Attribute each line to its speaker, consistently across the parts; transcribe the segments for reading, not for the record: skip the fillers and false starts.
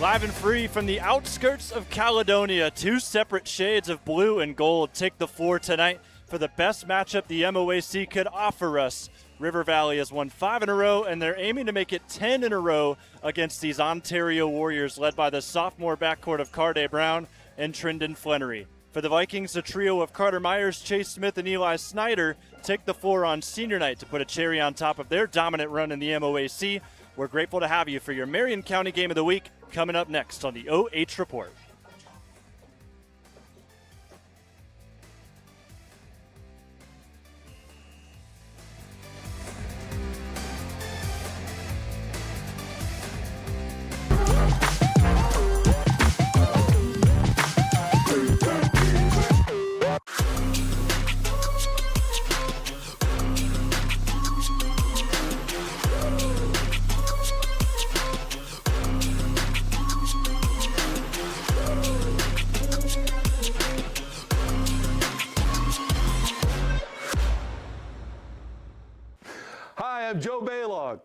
Speaker 1: Live and free from the outskirts of Caledonia, two separate shades of blue and gold take the floor tonight for the best matchup the MOAC could offer us. River Valley has won 5 in a row, and they're aiming to make it 10 in a row against these Ontario Warriors, led by the sophomore backcourt of Cardae Brown and Trindon Flenoury. For the Vikings, the trio of Carter Myers, Chase Smith, and Eli Snyder take the floor on senior night to put a cherry on top of their dominant run in the MOAC. We're grateful to have you for your Marion County Game of the Week, coming up next on the OH Report.
Speaker 2: I'm Joe Baylog.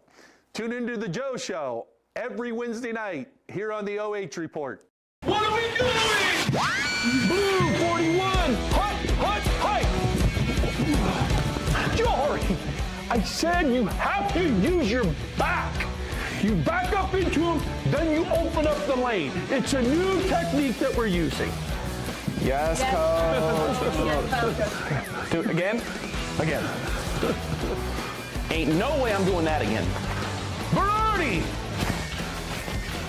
Speaker 2: Tune into the Joe Show every Wednesday night here on the OH Report.
Speaker 3: What are we doing? Blue 41, hut. Jory, I said you have to use your back. You back up into him, then you open up the lane. It's a new technique that we're using.
Speaker 2: Yes, Coach.
Speaker 3: Do it again. Ain't no way I'm doing that again. Berardi,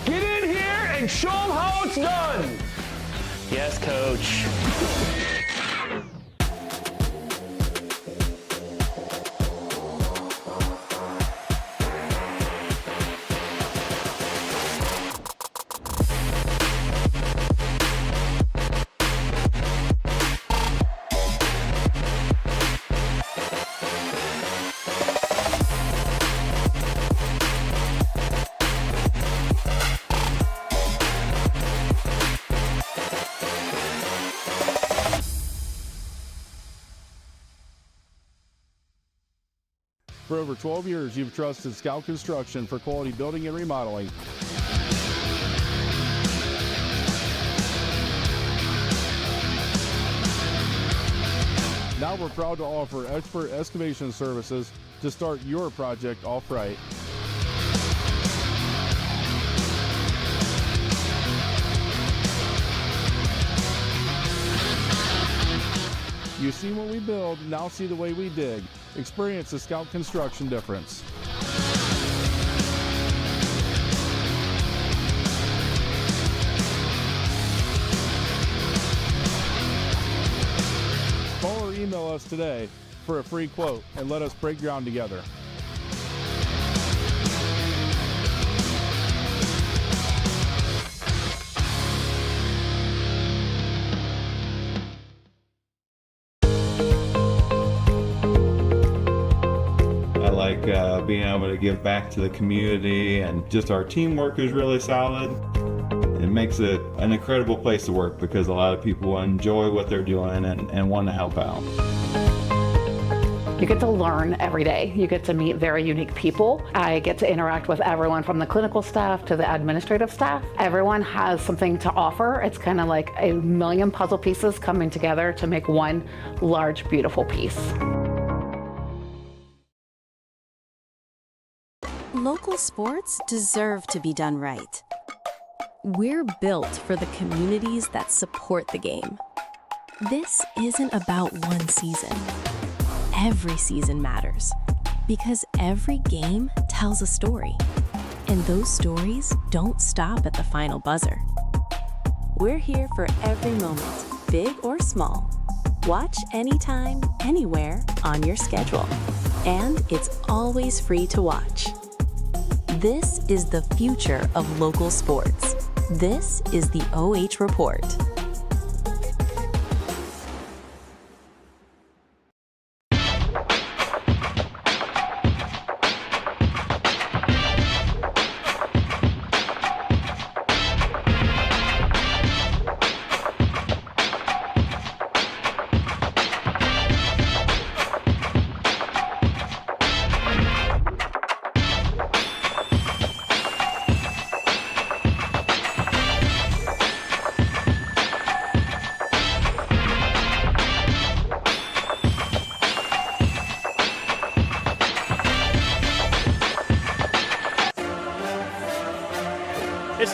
Speaker 3: get in here and show them how it's done.
Speaker 4: Yes, Coach.
Speaker 5: For over 12 years, you've trusted Scout Construction for quality building and remodeling. Now we're proud to offer expert excavation services to start your project off right. You see what we build, now see the way we dig. Experience the Scout Construction difference. Call or email us today for a free quote and let us break ground together.
Speaker 6: Being able to give back to the community, and just our teamwork is really solid. It makes it an incredible place to work because a lot of people enjoy what they're doing and want to help out.
Speaker 7: You get to learn every day. You get to meet very unique people. I get to interact with everyone from the clinical staff to the administrative staff. Everyone has something to offer. It's kind of like a million puzzle pieces coming together to make one large, beautiful piece.
Speaker 8: Local sports deserve to be done right. We're built for the communities that support the game. This isn't about one season. Every season matters because every game tells a story, and those stories don't stop at the final buzzer. We're here for every moment, big or small. Watch anytime, anywhere on your schedule, and it's always free to watch. This is the future of local sports. This is the OH Report.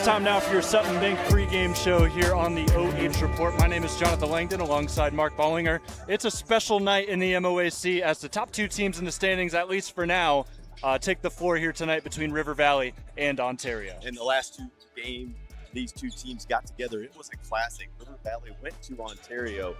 Speaker 1: time now for your Sutton Bank pregame show here on the OH Report. My name is Jonathan Langdon alongside Mark Bollinger. It's a special night in the MOAC as the top two teams in the standings, at least for now, take the floor here tonight between River Valley and Ontario.
Speaker 9: In the last two games, these two teams got together. It was a classic. River Valley went to Ontario,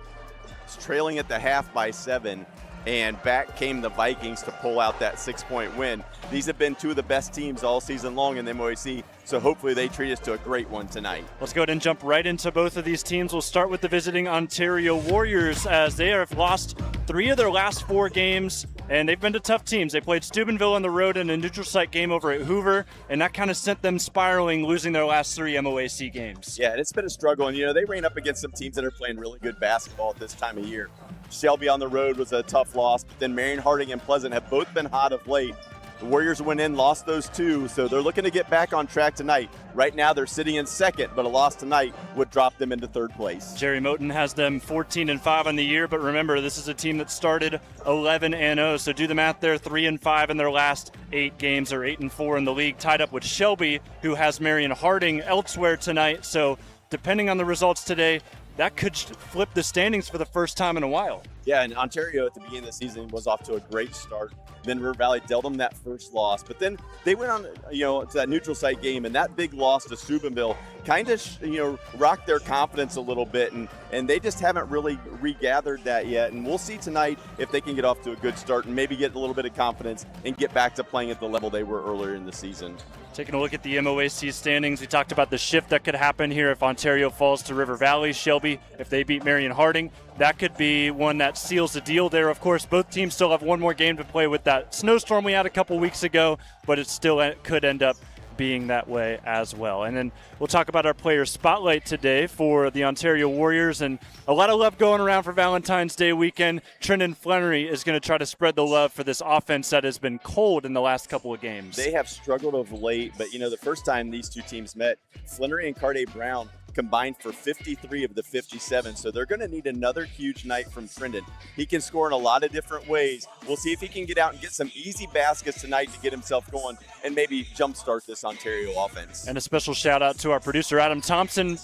Speaker 9: trailing at the half by 7, and back came the Vikings to pull out that 6-point win. These have been two of the best teams all season long in the MOAC, so hopefully they treat us to a great one tonight.
Speaker 1: Let's go ahead and jump right into both of these teams. We'll start with the visiting Ontario Warriors, as they have lost 3 of their last 4 games, and they've been to tough teams. They played Steubenville on the road in a neutral site game over at Hoover, and that kind of sent them spiraling, losing their last 3 MOAC games.
Speaker 9: Yeah, and it's been a struggle, and they ran up against some teams that are playing really good basketball at this time of year. Shelby on the road was a tough loss, but then Marion, Harding, and Pleasant have both been hot of late. The Warriors went in, lost those 2, so they're looking to get back on track tonight. Right now they're sitting in second, but a loss tonight would drop them into 3rd place.
Speaker 1: Jerry Moten has them 14-5 on the year, but remember, this is a team that started 11-0, so do the math there, 3-5 in their last 8 games, or 8-4 in the league, tied up with Shelby, who has Marion Harding elsewhere tonight. So depending on the results today, that could flip the standings for the first time in a while.
Speaker 9: Yeah, and Ontario at the beginning of the season was off to a great start. Then River Valley dealt them that first loss, but then they went on, to that neutral site game, and that big loss to Steubenville kind of, rocked their confidence a little bit, and they just haven't really regathered that yet. And we'll see tonight if they can get off to a good start and maybe get a little bit of confidence and get back to playing at the level they were earlier in the season.
Speaker 1: Taking a look at the MOAC standings, we talked about the shift that could happen here if Ontario falls to River Valley. Shelby, if they beat Marion Harding, that could be one that seals the deal there. Of course, both teams still have one more game to play with that snowstorm we had a couple weeks ago, but it still could end up being that way as well. And then we'll talk about our player spotlight today for the Ontario Warriors, and a lot of love going around for Valentine's Day weekend. Trindon Flenoury is going to try to spread the love for this offense that has been cold in the last couple of games.
Speaker 9: They have struggled of late, but the first time these two teams met, Flenoury and Cardae Brown combined for 53 of the 57, so they're going to need another huge night from Trindon. He can score in a lot of different ways. We'll see if he can get out and get some easy baskets tonight to get himself going and maybe jumpstart this Ontario offense.
Speaker 1: And a special shout out to our producer Adam Thompson,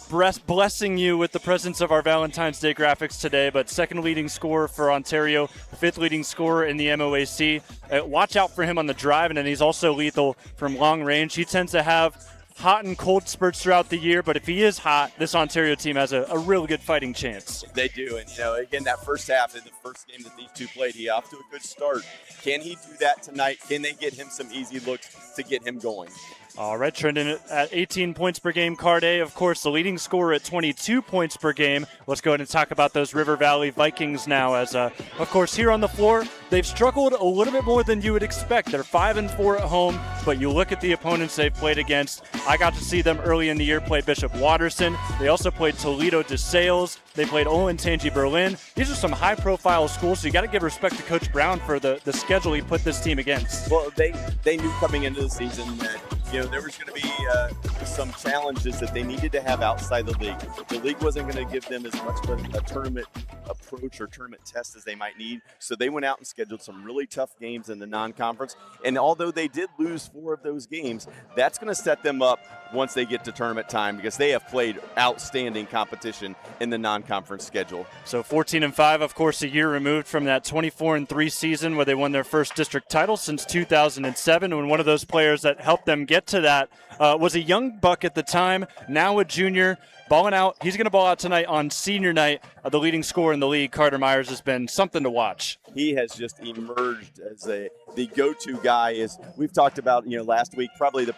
Speaker 1: blessing you with the presence of our Valentine's Day graphics today. But second leading scorer for Ontario, the 5th leading scorer in the MOAC. Watch out for him on the drive, and then he's also lethal from long range. He tends to have hot and cold spurts throughout the year, but if he is hot, this Ontario team has a really good fighting chance.
Speaker 9: They do, and again, that first half in the first game that these two played, he off to a good start. Can he do that tonight? Can they get him some easy looks to get him going?
Speaker 1: All right, Trindon at 18 points per game. Cardae, of course, the leading scorer at 22 points per game. Let's go ahead and talk about those River Valley Vikings now. As, of course, here on the floor, they've struggled a little bit more than you would expect. They're 5-4 at home, but you look at the opponents they've played against. I got to see them early in the year play Bishop Watterson. They also played Toledo DeSales. They played Olentangy Berlin. These are some high-profile schools, so you got to give respect to Coach Brown for the schedule he put this team against.
Speaker 9: Well, they knew coming into the season that there was going to be some challenges that they needed to have outside the league. The league wasn't going to give them as much of a tournament approach or tournament test as they might need, so they went out and scheduled some really tough games in the non-conference. And although they did lose 4 of those games, that's going to set them up once they get to tournament time, because they have played outstanding competition in the non-conference schedule.
Speaker 1: So 14-5, of course, a year removed from that 24-3 season where they won their first district title since 2007. And one of those players that helped them get to that was a young buck at the time, now a junior, balling out. He's going to ball out tonight on senior night. The leading scorer in the league, Carter Myers, has been something to watch.
Speaker 9: He has just emerged as the go-to guy. As we've talked about, last week, probably the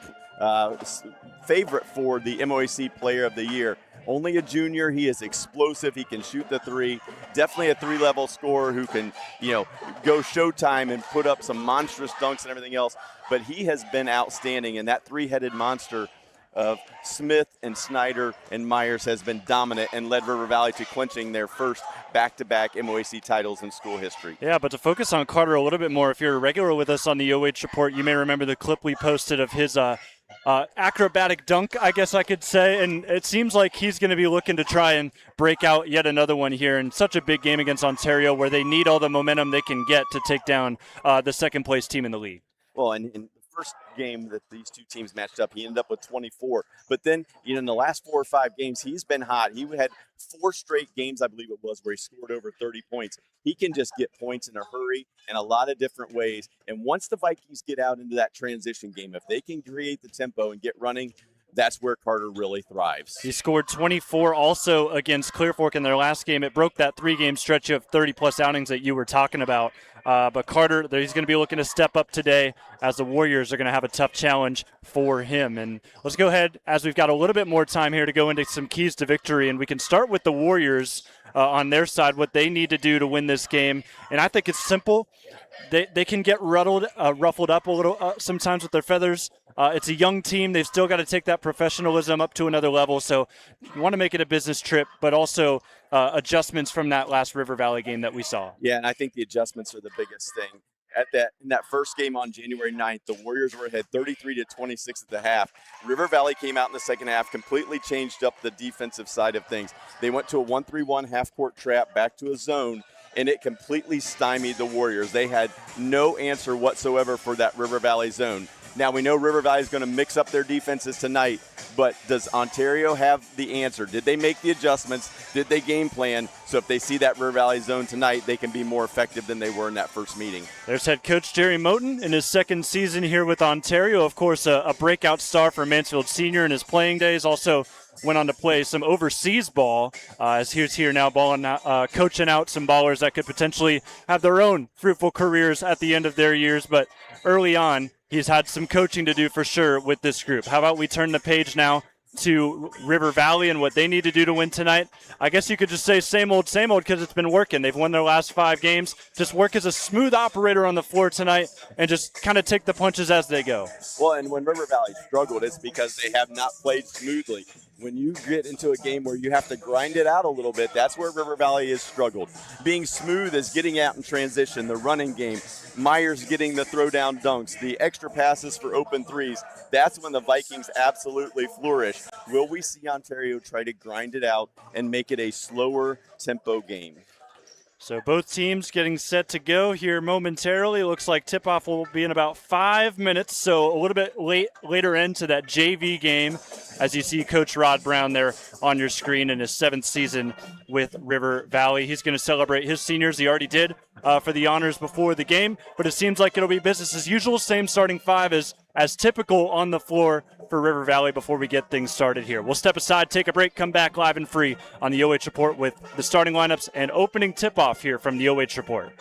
Speaker 9: favorite for the MOAC Player of the Year. Only a junior. He is explosive. He can shoot the 3. Definitely a 3-level scorer who can, go showtime and put up some monstrous dunks and everything else. But he has been outstanding, and that 3-headed monster of Smith and Snyder and Myers has been dominant and led River Valley to clinching their first back-to-back MOAC titles in school history.
Speaker 1: Yeah, but to focus on Carter a little bit more, if you're a regular with us on the OH Report, you may remember the clip we posted of his acrobatic dunk, I guess I could say, and it seems like he's going to be looking to try and break out yet another one here in such a big game against Ontario, where they need all the momentum they can get to take down the second-place team in the league.
Speaker 9: Well, and first game that these two teams matched up, he ended up with 24. But then, in the last 4 or 5 games, he's been hot. He had 4 straight games, I believe it was, where he scored over 30 points. He can just get points in a hurry in a lot of different ways. And once the Vikings get out into that transition game, if they can create the tempo and get running, that's where Carter really thrives.
Speaker 1: He scored 24 also against Clear Fork in their last game. It broke that 3-game stretch of 30-plus outings that you were talking about. But Carter, he's going to be looking to step up today as the Warriors are going to have a tough challenge for him. And let's go ahead, as we've got a little bit more time here, to go into some keys to victory. And we can start with the Warriors on their side, what they need to do to win this game. And I think it's simple. They can get ruffled up a little sometimes with their feathers. It's a young team. They've still got to take that professionalism up to another level. So you want to make it a business trip, but also adjustments from that last River Valley game that we saw.
Speaker 9: Yeah, and I think the adjustments are the biggest thing. In that first game on January 9th, the Warriors were ahead 33-26 at the half. River Valley came out in the second half, completely changed up the defensive side of things. They went to a 1-3-1 half-court trap, back to a zone, and it completely stymied the Warriors. They had no answer whatsoever for that River Valley zone. Now, we know River Valley is going to mix up their defenses tonight, but does Ontario have the answer? Did they make the adjustments? Did they game plan? So if they see that River Valley zone tonight, they can be more effective than they were in that first meeting.
Speaker 1: There's head coach Jerry Moten in his second season here with Ontario. Of course, a breakout star for Mansfield Senior in his playing days. Also went on to play some overseas ball as he's here now coaching out some ballers that could potentially have their own fruitful careers at the end of their years. But early on, he's had some coaching to do for sure with this group. How about we turn the page now to River Valley and what they need to do to win tonight? I guess you could just say same old, because it's been working. They've won their last 5 games. Just work as a smooth operator on the floor tonight and just kind of take the punches as they go.
Speaker 9: Well, and when River Valley struggled, it's because they have not played smoothly. When you get into a game where you have to grind it out a little bit, that's where River Valley has struggled. Being smooth is getting out in transition, the running game, Myers getting the throwdown dunks, the extra passes for open threes. That's when the Vikings absolutely flourish. Will we see Ontario try to grind it out and make it a slower tempo game?
Speaker 1: So both teams getting set to go here momentarily. Looks like tip-off will be in about 5 minutes, so a little bit later into that JV game as you see Coach Rod Brown there on your screen in his 7th season with River Valley. He's going to celebrate his seniors. He already did for the honors before the game, but it seems like it'll be business as usual. Same starting 5 as typical on the floor for River Valley before we get things started here. We'll step aside, take a break, come back live and free on the OH Report with the starting lineups and opening tip-off here from the OH Report.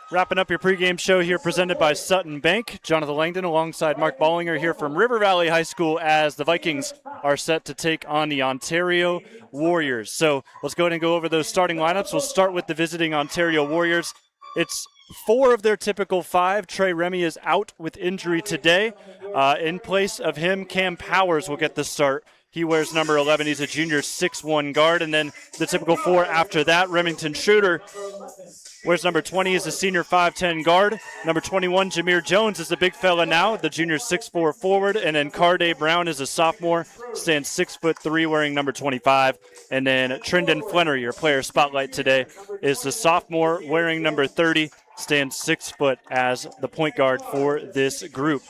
Speaker 1: Wrapping up your pregame show here presented by Sutton Bank. Jonathan Langdon alongside Mark Ballinger here from River Valley High School as the Vikings are set to take on the Ontario Warriors. So let's go ahead and go over those starting lineups. We'll start with the visiting Ontario Warriors. It's 4 of their typical 5. Trey Remy is out with injury today. In place of him, Cam Powers will get the start. He wears number 11. He's a junior 6'1 guard. And then the typical 4 after that, Remington Schroeder wears number 20 is a senior 5'10 guard. Number 21, Jameer Jones is the big fella now, the junior 6'4 forward. And then Cardae Brown is a sophomore, stands 6'3", wearing number 25. And then Trindon Flenoury, your player spotlight today, is the sophomore wearing number 30, stands 6 foot as the point guard for this group.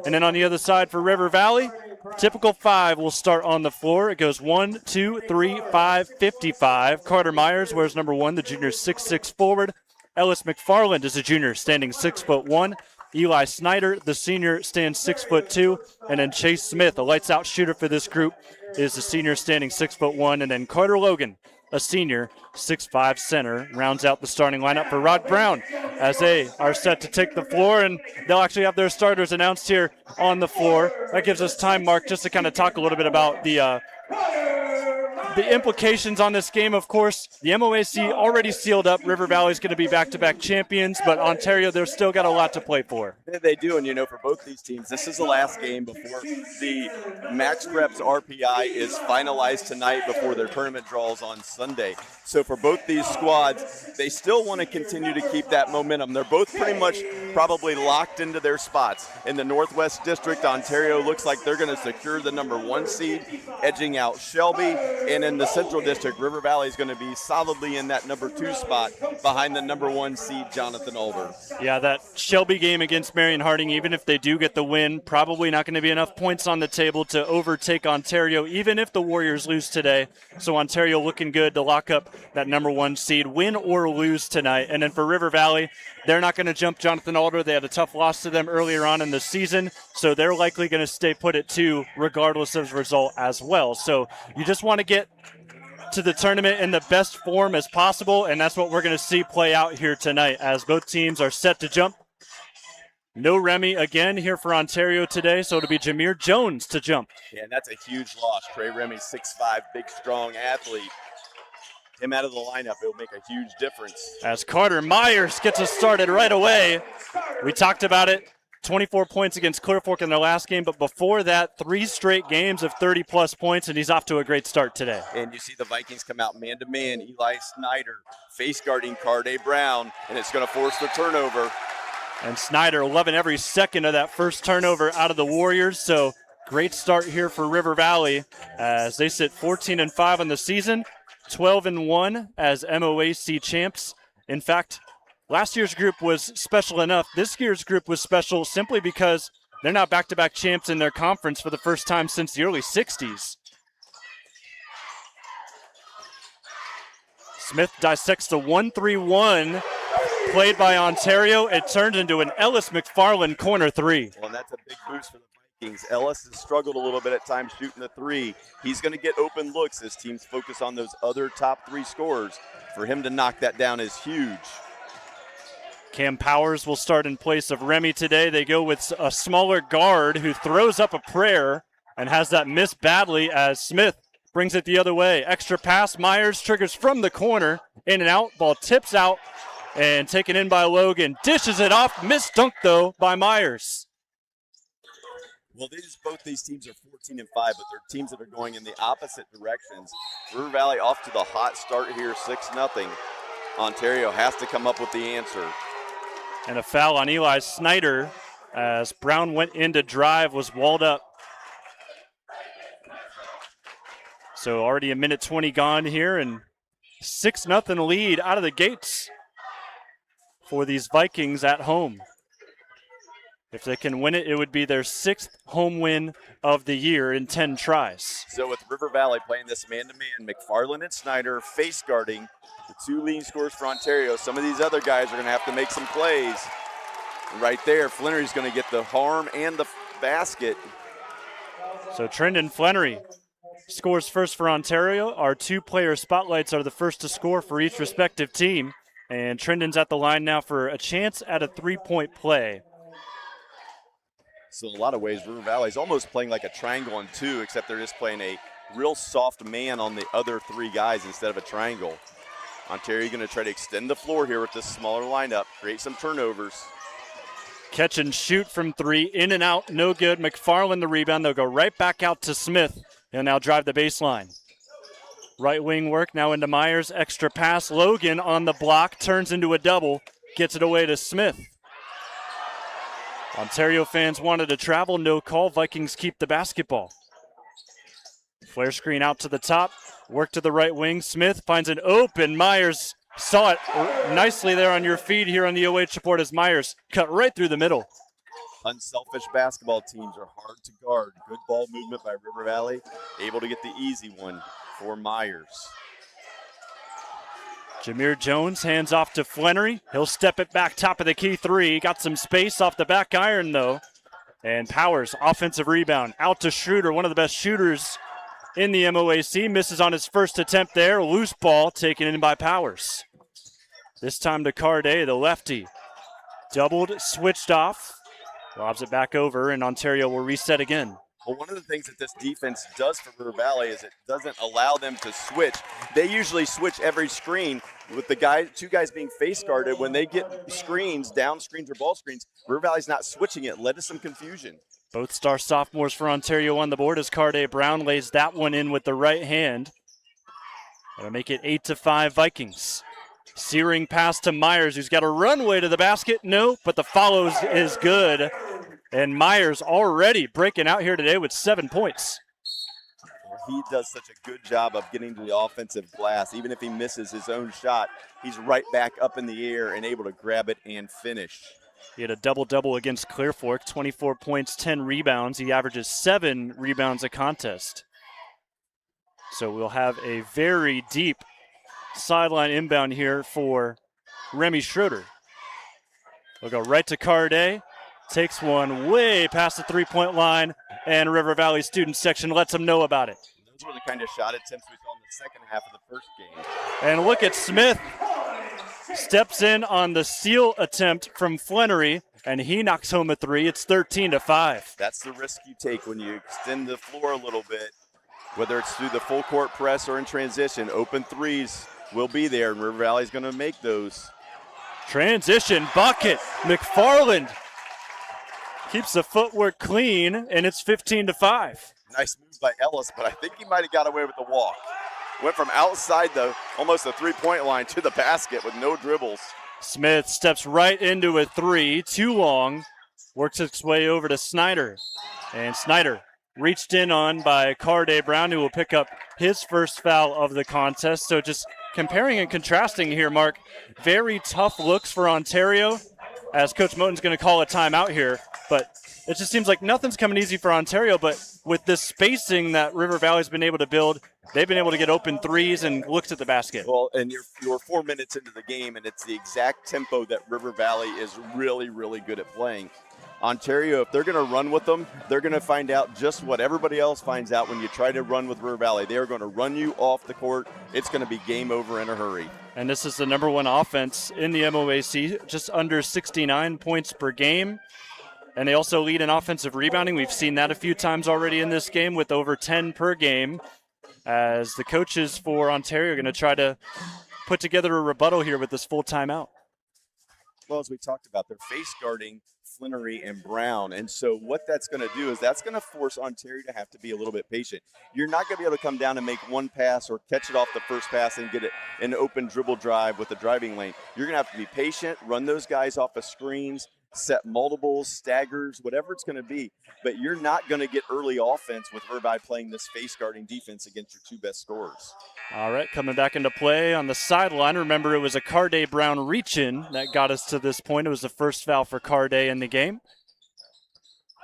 Speaker 1: And then on the other side for River Valley, typical 5 will start on the floor. It goes 1, 2, 3, 5, 55. Carter Myers wears number 1, the junior 6'6 forward. Ellis McFarland is a junior, standing 6'1". Eli Snyder, the senior, stands 6'2". And then Chase Smith, a lights-out shooter for this group, is the senior, standing 6'1". And then Carter Logan, a senior, 6'5 center, rounds out the starting lineup for Rod Brown as they are set to take the floor, and they'll actually have their starters announced here on the floor. That gives us time, Mark, just to kind of talk a little bit about the implications on this game. Of course, the MOAC already sealed up. River Valley's going to be back-to-back champions, but Ontario, they're still got a lot to play for.
Speaker 9: They do, and for both these teams, this is the last game before the Max Preps RPI is finalized tonight before their tournament draws on Sunday. So for both these squads, they still want to continue to keep that momentum. They're both pretty much probably locked into their spots. In the Northwest District, Ontario looks like they're going to secure the number 1 seed, edging out Shelby. And in the Central District, River Valley is going to be solidly in that number 2 spot behind the number 1 seed, Jonathan Olber.
Speaker 1: Yeah, that Shelby game against Marion Harding, even if they do get the win, probably not going to be enough points on the table to overtake Ontario, even if the Warriors lose today. So Ontario looking good to lock up that number 1 seed, win or lose tonight. And then for River Valley, they're not going to jump Jonathan Olber. They had a tough loss to them earlier on in the season, so they're likely going to stay put at 2 regardless of the result as well. So you just want to get to the tournament in the best form as possible, and that's what we're going to see play out here tonight as both teams are set to jump. No Remy again here for Ontario today, so it'll be Jameer Jones to jump.
Speaker 9: Yeah, and that's a huge loss. Trey Remy, 6'5", big, strong athlete. Him out of the lineup, it'll make a huge difference.
Speaker 1: As Carter Myers gets us started right away. We talked about it. 24 points against Clear Fork in their last game, but before that, 3 straight games of 30-plus points, and he's off to a great start today.
Speaker 9: And you see the Vikings come out man-to-man. Eli Snyder face guarding Cardae Brown, and it's going to force the turnover.
Speaker 1: And Snyder loving every second of that first turnover out of the Warriors, so great start here for River Valley as they sit 14-5 on the season, 12-1 as MOAC champs. In fact, last year's group was special enough. This year's group was special simply because they're now back-to-back champs in their conference for the first time since the early 60s. Smith dissects the 1-3-1 played by Ontario. It turns into an Ellis McFarland corner 3.
Speaker 9: Well, and that's a big boost for the Vikings. Ellis has struggled a little bit at times shooting the 3. He's going to get open looks as teams focus on those other top 3 scorers. For him to knock that down is huge.
Speaker 1: Cam Powers will start in place of Remy today. They go with a smaller guard who throws up a prayer and has that miss badly as Smith brings it the other way. Extra pass. Myers triggers from the corner. In and out. Ball tips out and taken in by Logan. Dishes it off. Missed dunk, though, by Myers.
Speaker 9: Well, both these teams are 14-5, but they're teams that are going in the opposite directions. River Valley off to the hot start here, 6-0. Ontario has to come up with the answer.
Speaker 1: And a foul on Eli Snyder as Brown went in to drive, was walled up. So already a minute 20 gone here, and 6-0 lead out of the gates for these Vikings at home. If they can win it, it would be their 6th home win of the year in 10 tries.
Speaker 9: So with River Valley playing this man-to-man, McFarland and Snyder face guarding the 2 leading scorers for Ontario. Some of these other guys are going to have to make some plays. Right there, Flenoury's going to get the harm and the basket.
Speaker 1: So Trindon Flenoury scores first for Ontario. Our 2-player spotlights are the first to score for each respective team. And Trindon's at the line now for a chance at a 3-point play.
Speaker 9: So in a lot of ways, River Valley's almost playing like a triangle on 2, except they're just playing a real soft man on the other 3 guys instead of a triangle. Ontario going to try to extend the floor here with this smaller lineup, create some turnovers.
Speaker 1: Catch and shoot from 3, in and out, no good. McFarland the rebound. They'll go right back out to Smith. He'll now drive the baseline. Right wing work now into Myers. Extra pass. Logan on the block. Turns into a double. Gets it away to Smith. Ontario fans wanted to travel. No call. Vikings keep the basketball. Flare screen out to the top. Work to the right wing. Smith finds an open. Myers saw it nicely there on your feed here on the OH report as Myers cut right through the middle.
Speaker 9: Unselfish basketball teams are hard to guard. Good ball movement by River Valley. Able to get the easy one for Myers.
Speaker 1: Jameer Jones hands off to Flenoury. He'll step it back top of the key 3. Got some space off the back iron though. And Powers, offensive rebound. Out to Schroeder, one of the best shooters in the MOAC. Misses on his first attempt there. Loose ball taken in by Powers. This time to Cardae, the lefty. Doubled, switched off. Lobs it back over, and Ontario will reset again.
Speaker 9: Well, one of the things that this defense does for River Valley is it doesn't allow them to switch. They usually switch every screen with the 2 guys being face guarded. When they get screens, down screens or ball screens, River Valley's not switching it. Led to some confusion.
Speaker 1: Both star sophomores for Ontario on the board as Cardae Brown lays that one in with the right hand. That'll make it 8-5 Vikings. Searing pass to Myers, who's got a runway to the basket. No, but the follow is good. And Myers already breaking out here today with 7 points.
Speaker 9: He does such a good job of getting to the offensive glass. Even if he misses his own shot, he's right back up in the air and able to grab it and finish.
Speaker 1: He had a double-double against Clear Fork, 24 points, 10 rebounds. He averages 7 rebounds a contest. So we'll have a very deep sideline inbound here for Remy Schroeder. We'll go right to Cardae. Takes one way past the 3-point line, and River Valley student section lets them know about it.
Speaker 9: Those were the kind of shot attempts we saw in the second half of the first game.
Speaker 1: And look at Smith. Steps in on the steal attempt from Flenoury, and he knocks home a 3. It's 13-5.
Speaker 9: That's the risk you take when you extend the floor a little bit, whether it's through the full court press or in transition. Open 3s will be there, and River Valley's going to make those.
Speaker 1: Transition bucket. McFarland keeps the footwork clean, and it's 15-5.
Speaker 9: Nice move by Ellis, but I think he might have got away with the walk. Went from outside almost the 3-point line to the basket with no dribbles.
Speaker 1: Smith steps right into a 3, too long. Works its way over to Snyder. And Snyder reached in on by Cardae Brown, who will pick up his first foul of the contest. So just comparing and contrasting here, Mark. Very tough looks for Ontario, as Coach Moten's going to call a timeout here. But it just seems like nothing's coming easy for Ontario. But with this spacing that River Valley's been able to build, they've been able to get open 3s and looks at the basket.
Speaker 9: Well, and you're 4 minutes into the game, and it's the exact tempo that River Valley is really, really good at playing. Ontario, if they're going to run with them, they're going to find out just what everybody else finds out when you try to run with River Valley. They are going to run you off the court. It's going to be game over in a hurry.
Speaker 1: And this is the number 1 offense in the MOAC, just under 69 points per game. And they also lead in offensive rebounding. We've seen that a few times already in this game with over 10 per game, as the coaches for Ontario are going to try to put together a rebuttal here with this full timeout.
Speaker 9: Well, as we talked about, they're face guarding Flenoury and Brown. And so what that's going to do is that's going to force Ontario to have to be a little bit patient. You're not going to be able to come down and make one pass or catch it off the first pass and get it an open dribble drive with the driving lane. You're going to have to be patient, run those guys off of screens, set multiples, staggers, whatever it's going to be. But you're not going to get early offense with River playing this face guarding defense against your 2 best scorers.
Speaker 1: All right, coming back into play on the sideline. Remember, it was a Cardae Brown reach-in that got us to this point. It was the first foul for Cardae in the game.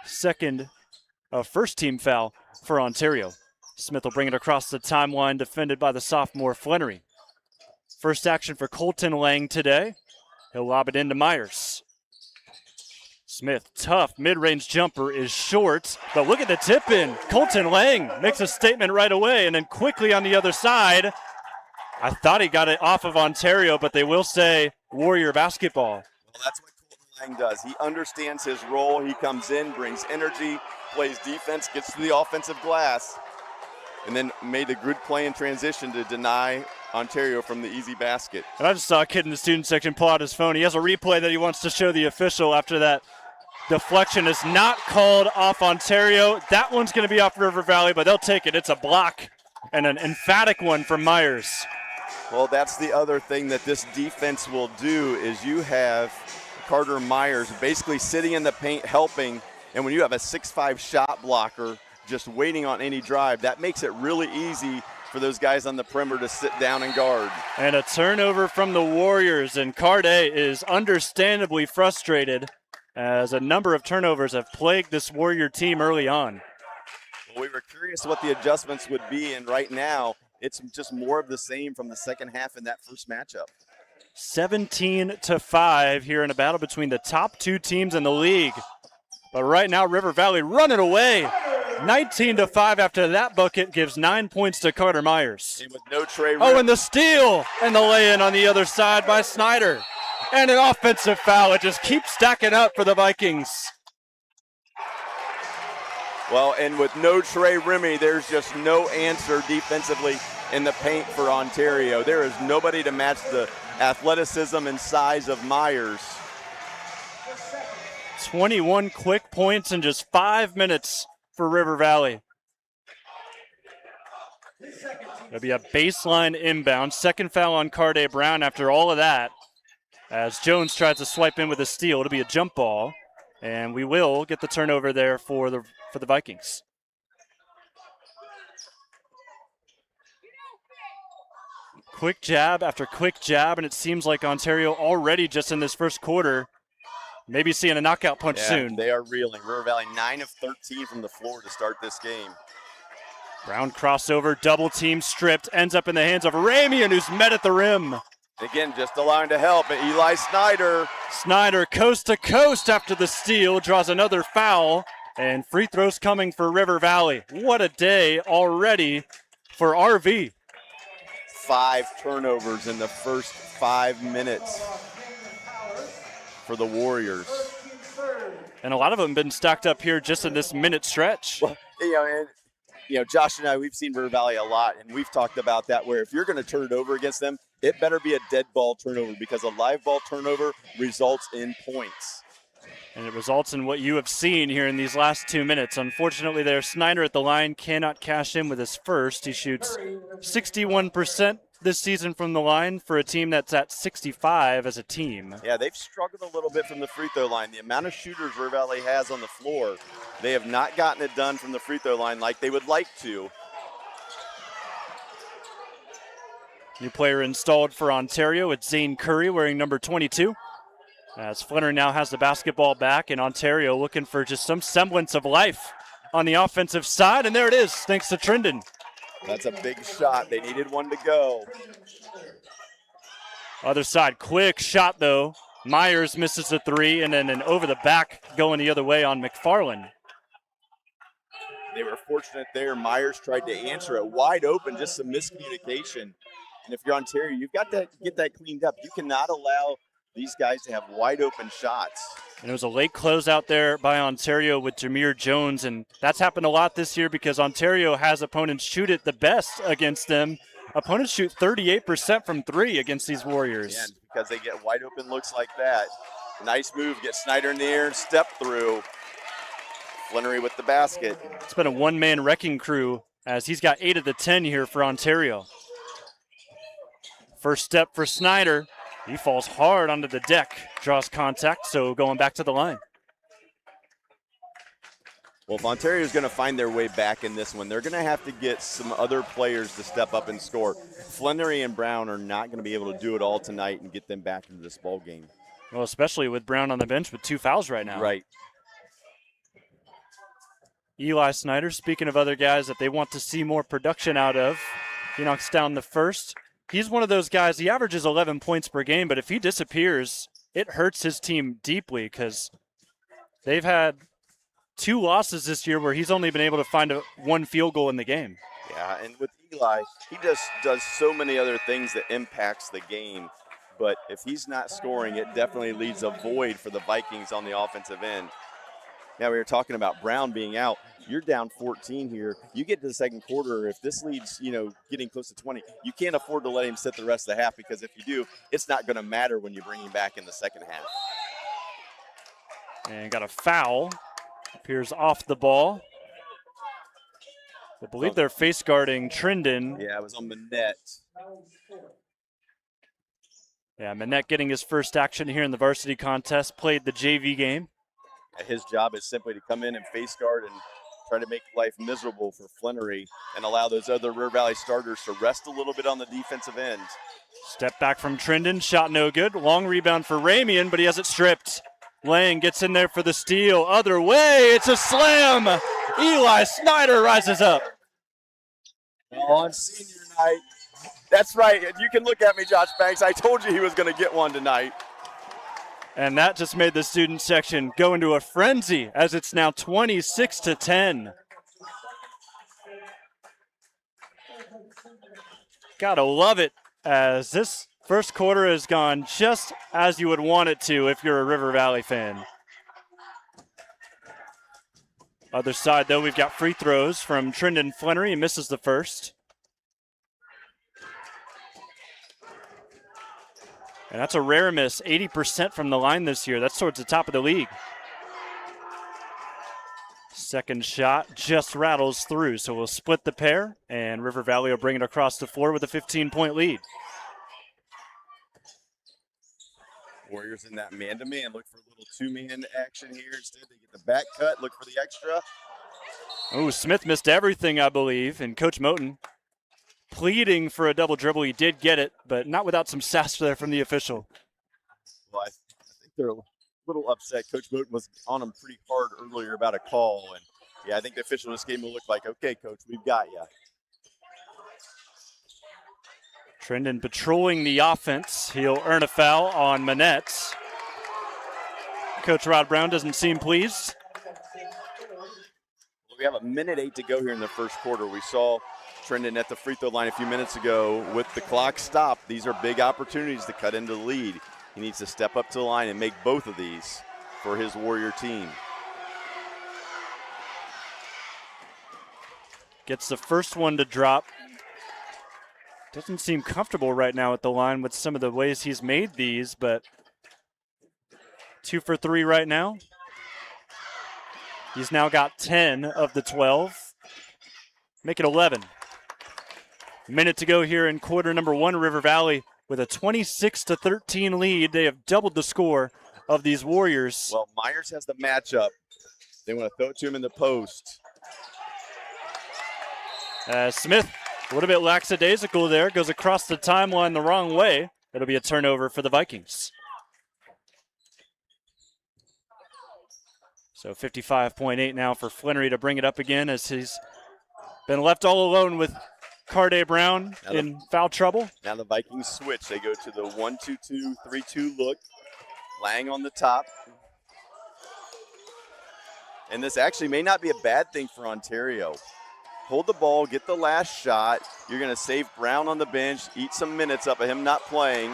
Speaker 1: First team foul for Ontario. Smith will bring it across the timeline, defended by the sophomore Flenoury. First action for Colton Lang today. He'll lob it into Myers. Smith, tough mid-range jumper is short, but look at the tip in. Colton Lang makes a statement right away, and then quickly on the other side, I thought he got it off of Ontario, but they will say Warrior basketball.
Speaker 9: Well, that's what Colton Lang does. He understands his role. He comes in, brings energy, plays defense, gets to the offensive glass, and then made a good play in transition to deny Ontario from the easy basket.
Speaker 1: And I just saw a kid in the student section pull out his phone. He has a replay that he wants to show the official after that deflection is not called off Ontario. That one's going to be off River Valley, but they'll take it. It's a block and an emphatic one from Myers.
Speaker 9: Well, that's the other thing that this defense will do is you have Carter Myers basically sitting in the paint helping, and when you have a 6'5" shot blocker just waiting on any drive, that makes it really easy for those guys on the perimeter to sit down and guard.
Speaker 1: And a turnover from the Warriors, and Cardae is understandably frustrated as a number of turnovers have plagued this Warrior team early on.
Speaker 9: Well, we were curious what the adjustments would be, and right now it's just more of the same from the second half in that first matchup.
Speaker 1: 17-5 here in a battle between the top two teams in the league. But right now, River Valley running away. 19-5 after that bucket gives 9 points to Carter Myers.
Speaker 9: And with no Trey.
Speaker 1: Oh, and the steal and the lay-in on the other side by Snyder. And an offensive foul. It just keeps stacking up for the Vikings.
Speaker 9: Well, and with no Trey Remy, there's just no answer defensively in the paint for Ontario. There is nobody to match the athleticism and size of Myers.
Speaker 1: 21 quick points in just 5 minutes for River Valley. It'll be a baseline inbound. Second foul on Cardae Brown after all of that. As Jones tries to swipe in with a steal, it'll be a jump ball. And we will get the turnover there for the Vikings. Quick jab after quick jab, and it seems like Ontario already just in this first quarter maybe seeing a knockout punch soon.
Speaker 9: They are reeling. River Valley 9 of 13 from the floor to start this game.
Speaker 1: Brown crossover, double team stripped, ends up in the hands of Ramian, who's met at the rim.
Speaker 9: Again, just allowing to help. Eli Snyder.
Speaker 1: Snyder coast to coast after the steal, draws another foul, and free throws coming for River Valley. What a day already for RV.
Speaker 9: 5 turnovers in the first 5 minutes for the Warriors.
Speaker 1: And a lot of them been stacked up here just in this minute stretch.
Speaker 9: Well, Josh and I, we've seen River Valley a lot, and we've talked about that where if you're going to turn it over against them, it better be a dead ball turnover because a live ball turnover results in points.
Speaker 1: And it results in what you have seen here in these last 2 minutes. Unfortunately, there, Snyder at the line cannot cash in with his first. He shoots 61% this season from the line for a team that's at 65 as a team.
Speaker 9: Yeah, they've struggled a little bit from the free throw line. The amount of shooters River Valley has on the floor, they have not gotten it done from the free throw line like they would like to.
Speaker 1: New player installed for Ontario. It's Zane Curry wearing number 22. As Flenoury now has the basketball back, and Ontario looking for just some semblance of life on the offensive side. And there it is, thanks to Trindon.
Speaker 9: That's a big shot. They needed one to go.
Speaker 1: Other side, quick shot though. Myers misses the three, and then an over the back going the other way on McFarland.
Speaker 9: They were fortunate there. Myers tried to answer it wide open, just some miscommunication. And if you're Ontario, you've got to get that cleaned up. You cannot allow these guys to have wide open shots.
Speaker 1: And it was a late closeout there by Ontario with Jameer Jones, and that's happened a lot this year because Ontario has opponents shoot it the best against them. Opponents shoot 38% from three against these Warriors.
Speaker 9: Yeah, because they get wide open looks like that. Nice move, get Snyder in the air, step through. Flenoury with the basket.
Speaker 1: It's been a one-man wrecking crew as he's got 8 of the 10 here for Ontario. First step for Snyder. He falls hard onto the deck, draws contact, so going back to the line.
Speaker 9: Well, if Ontario is going to find their way back in this one, they're going to have to get some other players to step up and score. Flenoury and Brown are not going to be able to do it all tonight and get them back into this ball game.
Speaker 1: Well, especially with Brown on the bench with 2 fouls right now.
Speaker 9: Right.
Speaker 1: Eli Snyder, speaking of other guys that they want to see more production out of, he knocks down the first. He's one of those guys, he averages 11 points per game, but if he disappears, it hurts his team deeply because They've had 2 losses this year where he's only been able to find one field goal in the game.
Speaker 9: Yeah, and with Eli, he just does so many other things that impacts the game. But if he's not scoring, it definitely leaves a void for the Vikings on the offensive end. Now, we were talking about Brown being out. You're down 14 here. You get to the second quarter. If this leads, getting close to 20, you can't afford to let him sit the rest of the half, because if you do, it's not going to matter when you bring him back in the second half.
Speaker 1: And got a foul. Appears off the ball. I believe they're face guarding Trindon.
Speaker 9: Yeah, it was on Manette.
Speaker 1: Yeah, Manette getting his first action here in the varsity contest. Played the JV game.
Speaker 9: His job is simply to come in and face guard and try to make life miserable for Flenoury and allow those other River Valley starters to rest a little bit on the defensive end.
Speaker 1: Step back from Trindon, shot no good. Long rebound for Ramian, but he has it stripped. Lang gets in there for the steal. Other way, it's a slam. Eli Snyder rises up.
Speaker 9: On senior night. That's right. You can look at me, Josh Banks. I told you he was going to get one tonight.
Speaker 1: And that just made the student section go into a frenzy as it's now 26-10. Gotta love it, as this first quarter has gone just as you would want it to if you're a River Valley fan. Other side, though, we've got free throws from Trindon Flenoury. He misses the first. And that's a rare miss, 80% from the line this year. That's towards the top of the league. Second shot just rattles through, so we'll split the pair, and River Valley will bring it across the floor with a 15-point lead.
Speaker 9: Warriors in that man-to-man. Look for a little two-man action here. Instead, they get the back cut, look for the extra.
Speaker 1: Oh, Smith missed everything, I believe, and Coach Moten pleading for a double dribble. He did get it, but not without some sass there from the official.
Speaker 9: Well, I think they're a little upset. Coach Moten was on them pretty hard earlier about a call, and yeah, I think the official in this game will look like, okay, Coach, we've got you.
Speaker 1: Trindon patrolling the offense. He'll earn a foul on Manette. Coach Rod Brown doesn't seem pleased.
Speaker 9: We have 1:08 to go here in the first quarter. We saw Trindon at the free throw line a few minutes ago with the clock stopped. These are big opportunities to cut into the lead. He needs to step up to the line and make both of these for his Warrior team.
Speaker 1: Gets the first one to drop. Doesn't seem comfortable right now at the line with some of the ways he's made these, but 2 for 3 right now. He's now got 10 of the 12. Make it 11. Minute to go here in quarter number 1. River Valley with a 26-13 lead. They have doubled the score of these Warriors.
Speaker 9: Well, Myers has the matchup. They want to throw it to him in the post.
Speaker 1: Smith, a little bit lackadaisical there, goes across the timeline the wrong way. It'll be a turnover for the Vikings. So 55.8 now for Flenoury to bring it up again, as he's been left all alone with Cardae Brown in foul trouble.
Speaker 9: Now the Vikings switch. They go to the 1-2-2, 3-2 look. Lang on the top. And this actually may not be a bad thing for Ontario. Hold the ball, get the last shot. You're going to save Brown on the bench, eat some minutes up of him not playing.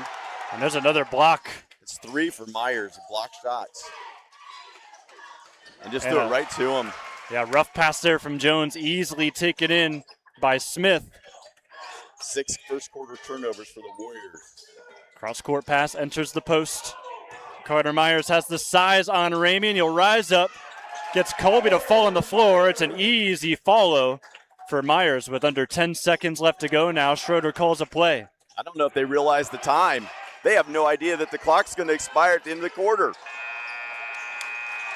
Speaker 1: And there's another block.
Speaker 9: It's 3 for Myers, block shots. And just threw it right to him.
Speaker 1: Yeah, rough pass there from Jones, easily taken in by Smith.
Speaker 9: 6 first quarter turnovers for the Warriors.
Speaker 1: Cross-court pass enters the post. Carter Myers has the size on Ramian. He'll rise up, gets Colby to fall on the floor. It's an easy follow for Myers with under 10 seconds left to go now. Schroeder calls a play.
Speaker 9: I don't know if they realize the time. They have no idea that the clock's going to expire at the end of the quarter.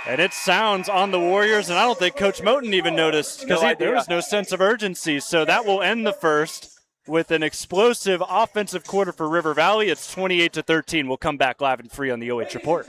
Speaker 1: And it sounds on the Warriors, and I don't think Coach Moten even noticed because there was no sense of urgency. So that will end the first with an explosive offensive quarter for River Valley. It's 28-13. We'll come back live and free on the OH Report.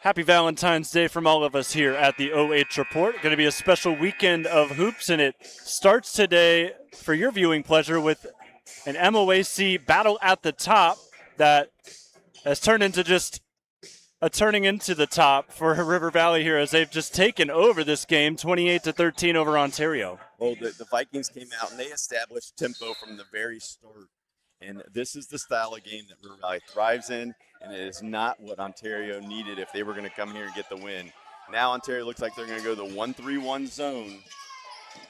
Speaker 1: Happy Valentine's Day from all of us here at the OH Report. Going to be a special weekend of hoops, and it starts today for your viewing pleasure with an MOAC battle at the top that has turned into just a turning into the top for River Valley here as they've just taken over this game, 28-13 over Ontario.
Speaker 9: Well, the Vikings came out and they established tempo from the very start. And this is the style of game that River Valley thrives in, and it is not what Ontario needed if they were going to come here and get the win. Now Ontario looks like they're going to go the 1-3-1 zone,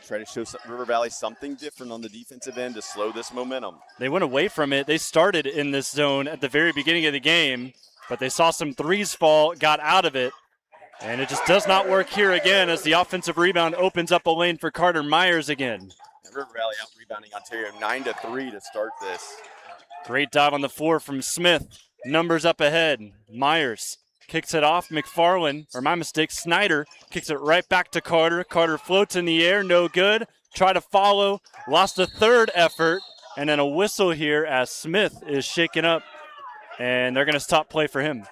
Speaker 9: try to show River Valley something different on the defensive end to slow this momentum.
Speaker 1: They went away from it. They started in this zone at the very beginning of the game, but they saw some threes fall, got out of it, and it just does not work here again as the offensive rebound opens up a lane for Carter Myers again.
Speaker 9: River Valley out-rebounding Ontario 9-3 to start this.
Speaker 1: Great dive on the floor from Smith. Numbers up ahead. Myers kicks it off. Snyder kicks it right back to Carter. Carter floats in the air, no good. Try to follow, lost a third effort, and then a whistle here as Smith is shaken up, and they're going to stop play for him.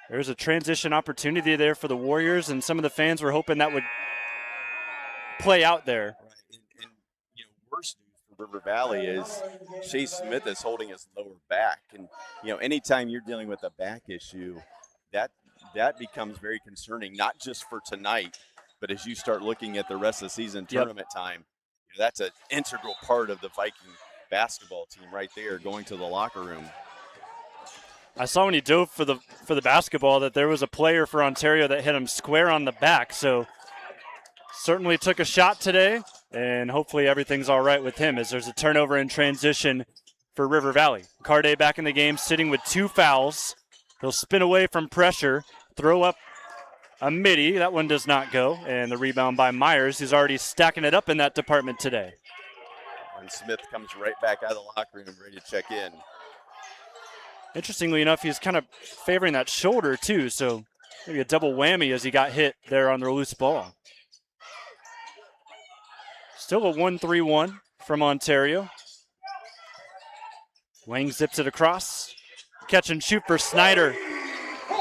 Speaker 1: There's a transition opportunity there for the Warriors, and some of the fans were hoping that would play out there.
Speaker 9: Right. And worst news for River Valley is Chase Smith is holding his lower back. And, anytime you're dealing with a back issue, that becomes very concerning, not just for tonight, but as you start looking at the rest of the season tournament time. That's an integral part of the Viking basketball team right there, going to the locker room.
Speaker 1: I saw when he dove for the basketball that there was a player for Ontario that hit him square on the back, so certainly took a shot today, and hopefully everything's all right with him as there's a turnover in transition for River Valley. Cardae back in the game, sitting with 2 fouls. He'll spin away from pressure, throw up a midi. That one does not go, and the rebound by Myers, who's already stacking it up in that department today.
Speaker 9: And Smith comes right back out of the locker room ready to check in.
Speaker 1: Interestingly enough, he's kind of favoring that shoulder too, so maybe a double whammy as he got hit there on the loose ball. Still a 1-3-1 from Ontario. Wang zips it across. Catch and shoot for Snyder.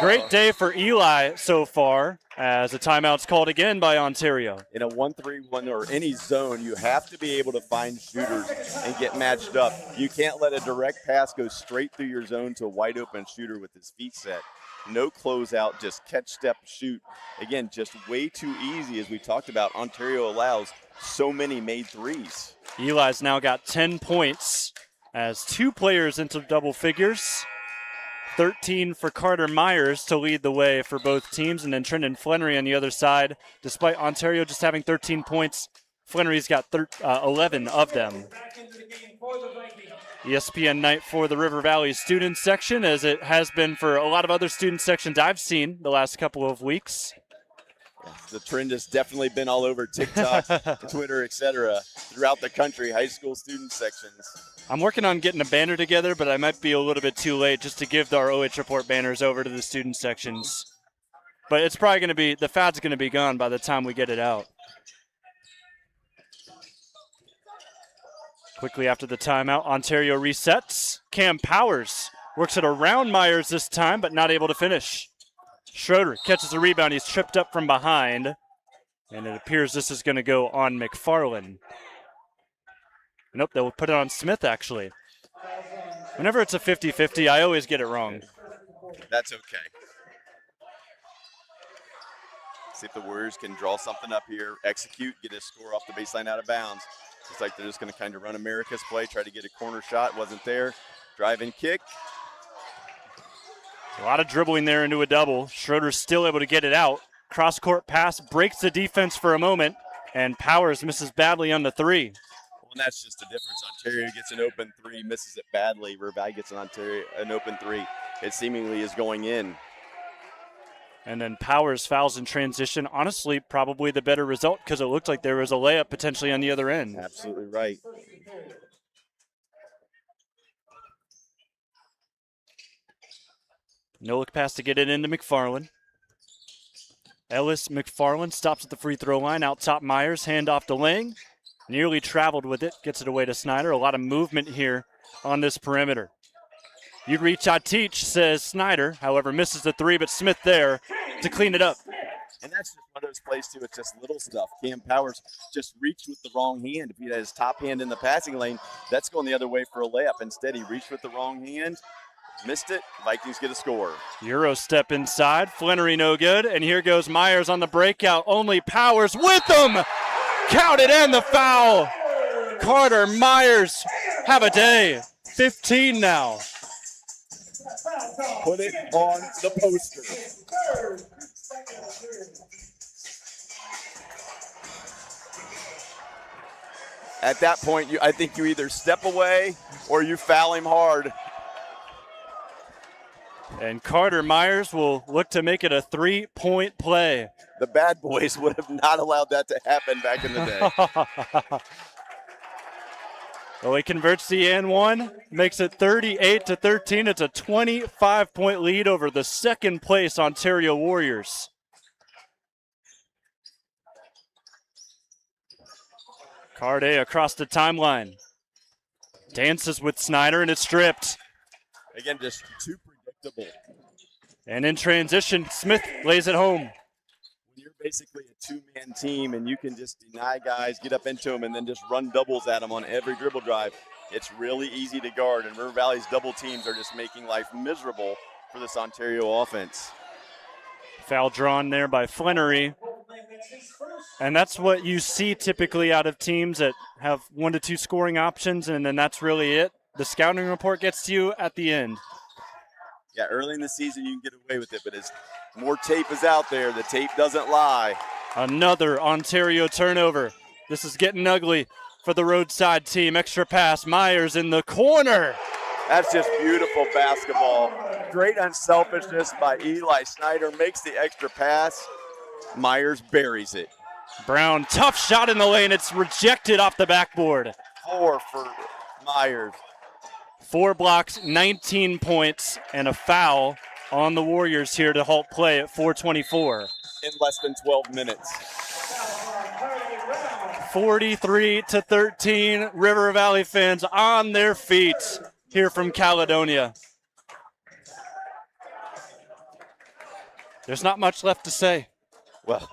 Speaker 1: Great day for Eli so far as a timeout's called again by Ontario.
Speaker 9: In a 1-3-1 or any zone, you have to be able to find shooters and get matched up. You can't let a direct pass go straight through your zone to a wide open shooter with his feet set. No closeout, just catch, step, shoot. Again, just way too easy. As we talked about, Ontario allows so many made threes.
Speaker 1: Eli's now got 10 points as 2 players into double figures. 13 for Carter Myers to lead the way for both teams, and then Trindon Flenoury on the other side. Despite Ontario just having 13 points, Flenoury's got 11 of them. ESPN night for the River Valley student section, as it has been for a lot of other student sections I've seen the last couple of weeks.
Speaker 9: The trend has definitely been all over TikTok, Twitter, etc. throughout the country, high school student sections.
Speaker 1: I'm working on getting a banner together, but I might be a little bit too late just to give our OH Report banners over to the student sections. But it's probably going to be, the fad's going to be gone by the time we get it out. Quickly after the timeout, Ontario resets. Cam Powers works it around Myers this time, but not able to finish. Schroeder catches a rebound. He's tripped up from behind, and it appears this is going to go on McFarland. Nope, they'll put it on Smith, actually. Whenever it's a 50-50, I always get it wrong.
Speaker 9: That's okay. See if the Warriors can draw something up here, execute, get a score off the baseline out of bounds. Looks like they're just going to kind of run America's play, try to get a corner shot. Wasn't there. Drive and kick.
Speaker 1: A lot of dribbling there into a double. Schroeder's still able to get it out. Cross-court pass breaks the defense for a moment, and Powers misses badly on the 3.
Speaker 9: Well, and that's just the difference. Ontario gets an open 3, misses it badly. River Valley gets an open 3. It seemingly is going in.
Speaker 1: And then Powers fouls in transition. Honestly, probably the better result because it looked like there was a layup potentially on the other end.
Speaker 9: Absolutely right.
Speaker 1: No look pass to get it into McFarland. Ellis McFarland stops at the free throw line. Out top Myers, hand off to Lang. Nearly traveled with it, gets it away to Snyder. A lot of movement here on this perimeter. You reach, I teach, says Snyder. However, misses the three, but Smith there to clean it up.
Speaker 9: And that's just one of those plays, too. It's just little stuff. Cam Powers just reached with the wrong hand. If he had his top hand in the passing lane, that's going the other way for a layup. Instead, he reached with the wrong hand, missed it. Vikings get a score.
Speaker 1: Euro step inside. Flenoury no good. And here goes Myers on the breakout. Only Powers with them. Counted and the foul. Carter, Myers, have a day. 15 now.
Speaker 9: Put it on the poster. At that point, I think you either step away or you foul him hard.
Speaker 1: And Carter Myers will look to make it a 3-point play.
Speaker 9: The bad boys would have not allowed that to happen back in the day.
Speaker 1: Well, he converts the and one, makes it 38-13. It's a 25-point lead over the second place Ontario Warriors. Cardae across the timeline. Dances with Snyder, and it's stripped.
Speaker 9: Again, just too predictable.
Speaker 1: And in transition, Smith lays it home.
Speaker 9: When you're basically a two-man team and you can just deny guys, get up into them, and then just run doubles at them on every dribble drive, it's really easy to guard. And River Valley's double teams are just making life miserable for this Ontario offense.
Speaker 1: Foul drawn there by Flenoury. And that's what you see typically out of teams that have 1 to 2 scoring options, and then that's really it. The scouting report gets to you at the end.
Speaker 9: Yeah, early in the season you can get away with it, but as more tape is out there, the tape doesn't lie.
Speaker 1: Another Ontario turnover. This is getting ugly for the roadside team. Extra pass, Myers in the corner.
Speaker 9: That's just beautiful basketball. Great unselfishness by Eli Snyder, makes the extra pass. Myers buries it.
Speaker 1: Brown, tough shot in the lane. It's rejected off the backboard.
Speaker 9: 4 for Myers.
Speaker 1: 4 blocks, 19 points, and a foul on the Warriors here to halt play at 4:24.
Speaker 9: In less than 12 minutes.
Speaker 1: 43-13, River Valley fans on their feet here from Caledonia. There's not much left to say.
Speaker 9: Well,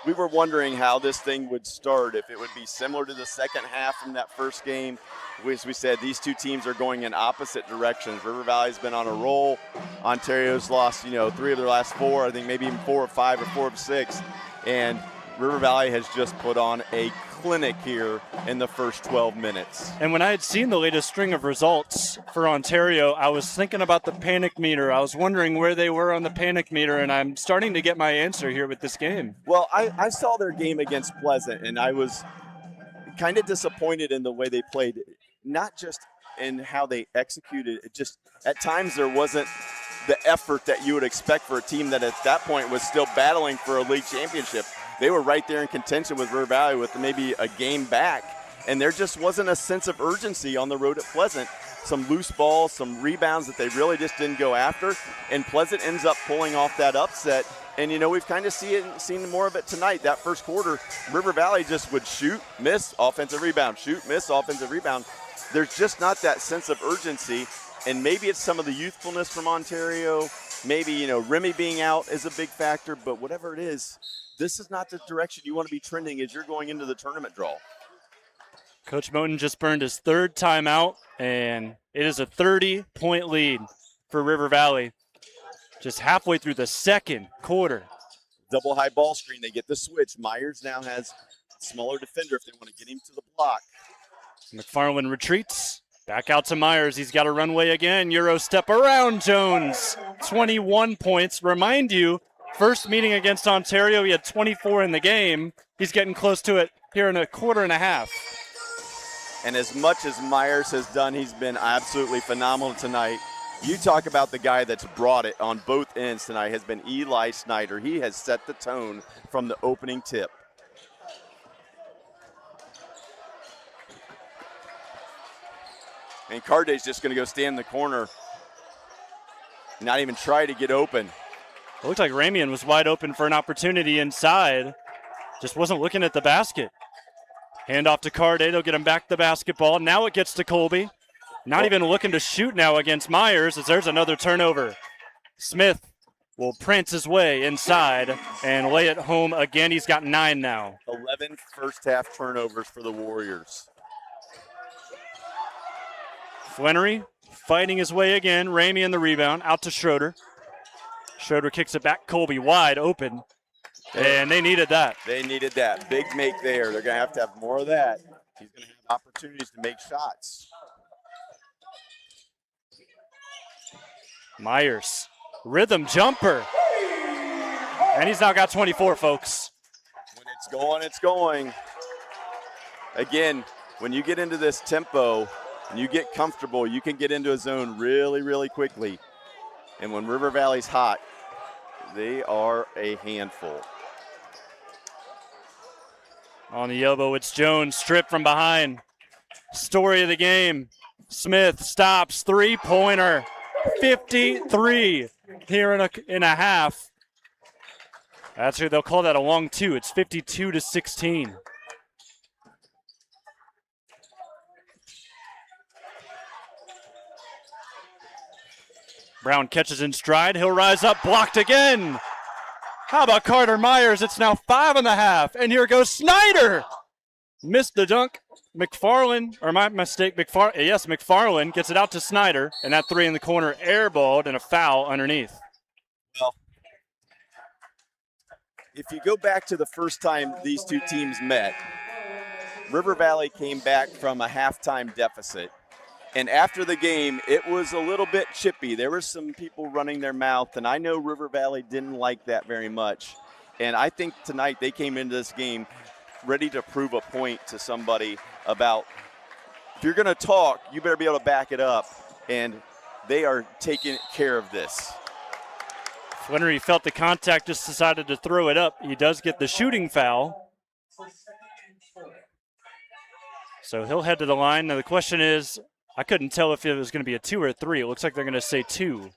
Speaker 9: we were wondering how this thing would start, if it would be similar to the second half from that first game. As we said, these two teams are going in opposite directions. River Valley's been on a roll. Ontario's lost, 3 of their last 4, I think maybe even 4 of 5 or 4 of 6. And River Valley has just put on a clinic here in the first 12 minutes.
Speaker 1: And when I had seen the latest string of results for Ontario, I was thinking about the panic meter. I was wondering where they were on the panic meter, and I'm starting to get my answer here with this game.
Speaker 9: Well, I saw their game against Pleasant, and I was kind of disappointed in the way they played, not just in how they executed. It just, at times there wasn't the effort that you would expect for a team that at that point was still battling for a league championship. They were right there in contention with River Valley with maybe a game back, and there just wasn't a sense of urgency on the road at Pleasant. Some loose balls, some rebounds that they really just didn't go after, and Pleasant ends up pulling off that upset. And, we've kind of seen more of it tonight. That first quarter, River Valley just would shoot, miss, offensive rebound, shoot, miss, offensive rebound. There's just not that sense of urgency, and maybe it's some of the youthfulness from Ontario. Maybe, Remy being out is a big factor, but whatever it is, this is not the direction you want to be trending as you're going into the tournament draw.
Speaker 1: Coach Moten just burned his 3rd timeout, and it is a 30-point lead for River Valley. Just halfway through the second quarter.
Speaker 9: Double high ball screen. They get the switch. Myers now has a smaller defender if they want to get him to the block.
Speaker 1: McFarland retreats. Back out to Myers. He's got a runway again. Euro step around Jones. 21 points. Remind you, first meeting against Ontario, he had 24 in the game. He's getting close to it here in a quarter and a half.
Speaker 9: And as much as Myers has done, he's been absolutely phenomenal tonight. You talk about the guy that's brought it on both ends tonight has been Eli Snyder. He has set the tone from the opening tip. And Cardae's just going to go stand in the corner, not even try to get open.
Speaker 1: It looked like Ramian was wide open for an opportunity inside. Just wasn't looking at the basket. Hand off to Cardae. They'll get him back the basketball. Now it gets to Colby. Not even looking to shoot now against Myers as there's another turnover. Smith will prance his way inside and lay it home again. He's got 9 now.
Speaker 9: 11 first-half turnovers for the Warriors.
Speaker 1: Flenoury fighting his way again. Ramey in the rebound. Out to Schroeder. Schroeder kicks it back. Colby wide open. And they needed that.
Speaker 9: They needed that. Big make there. They're going to have more of that. He's going to have opportunities to make shots.
Speaker 1: Myers. Rhythm jumper. And he's now got 24, folks.
Speaker 9: When it's going, it's going. Again, when you get into this tempo and you get comfortable, you can get into a zone really, really quickly. And when River Valley's hot, they are a handful.
Speaker 1: On the elbow, it's Jones, stripped from behind. Story of the game. Smith stops, three-pointer, 53 here in a half. Actually, they'll call that a long two. It's 52-16. Brown catches in stride. He'll rise up, blocked again. How about Carter Myers? It's now 5.5. And here goes Snyder. Missed the dunk. McFarland, or my mistake, McFarland gets it out to Snyder. And that three in the corner airballed and a foul underneath.
Speaker 9: Well, if you go back to the first time these two teams met, River Valley came back from a halftime deficit. And after the game, it was a little bit chippy. There were some people running their mouth, and I know River Valley didn't like that very much. And I think tonight they came into this game ready to prove a point to somebody about, if you're going to talk, you better be able to back it up. And they are taking care of this.
Speaker 1: Flenoury felt the contact, just decided to throw it up. He does get the shooting foul. So he'll head to the line. Now the question is, I couldn't tell if it was going to be a 2 or a 3. It looks like they're going to say 2.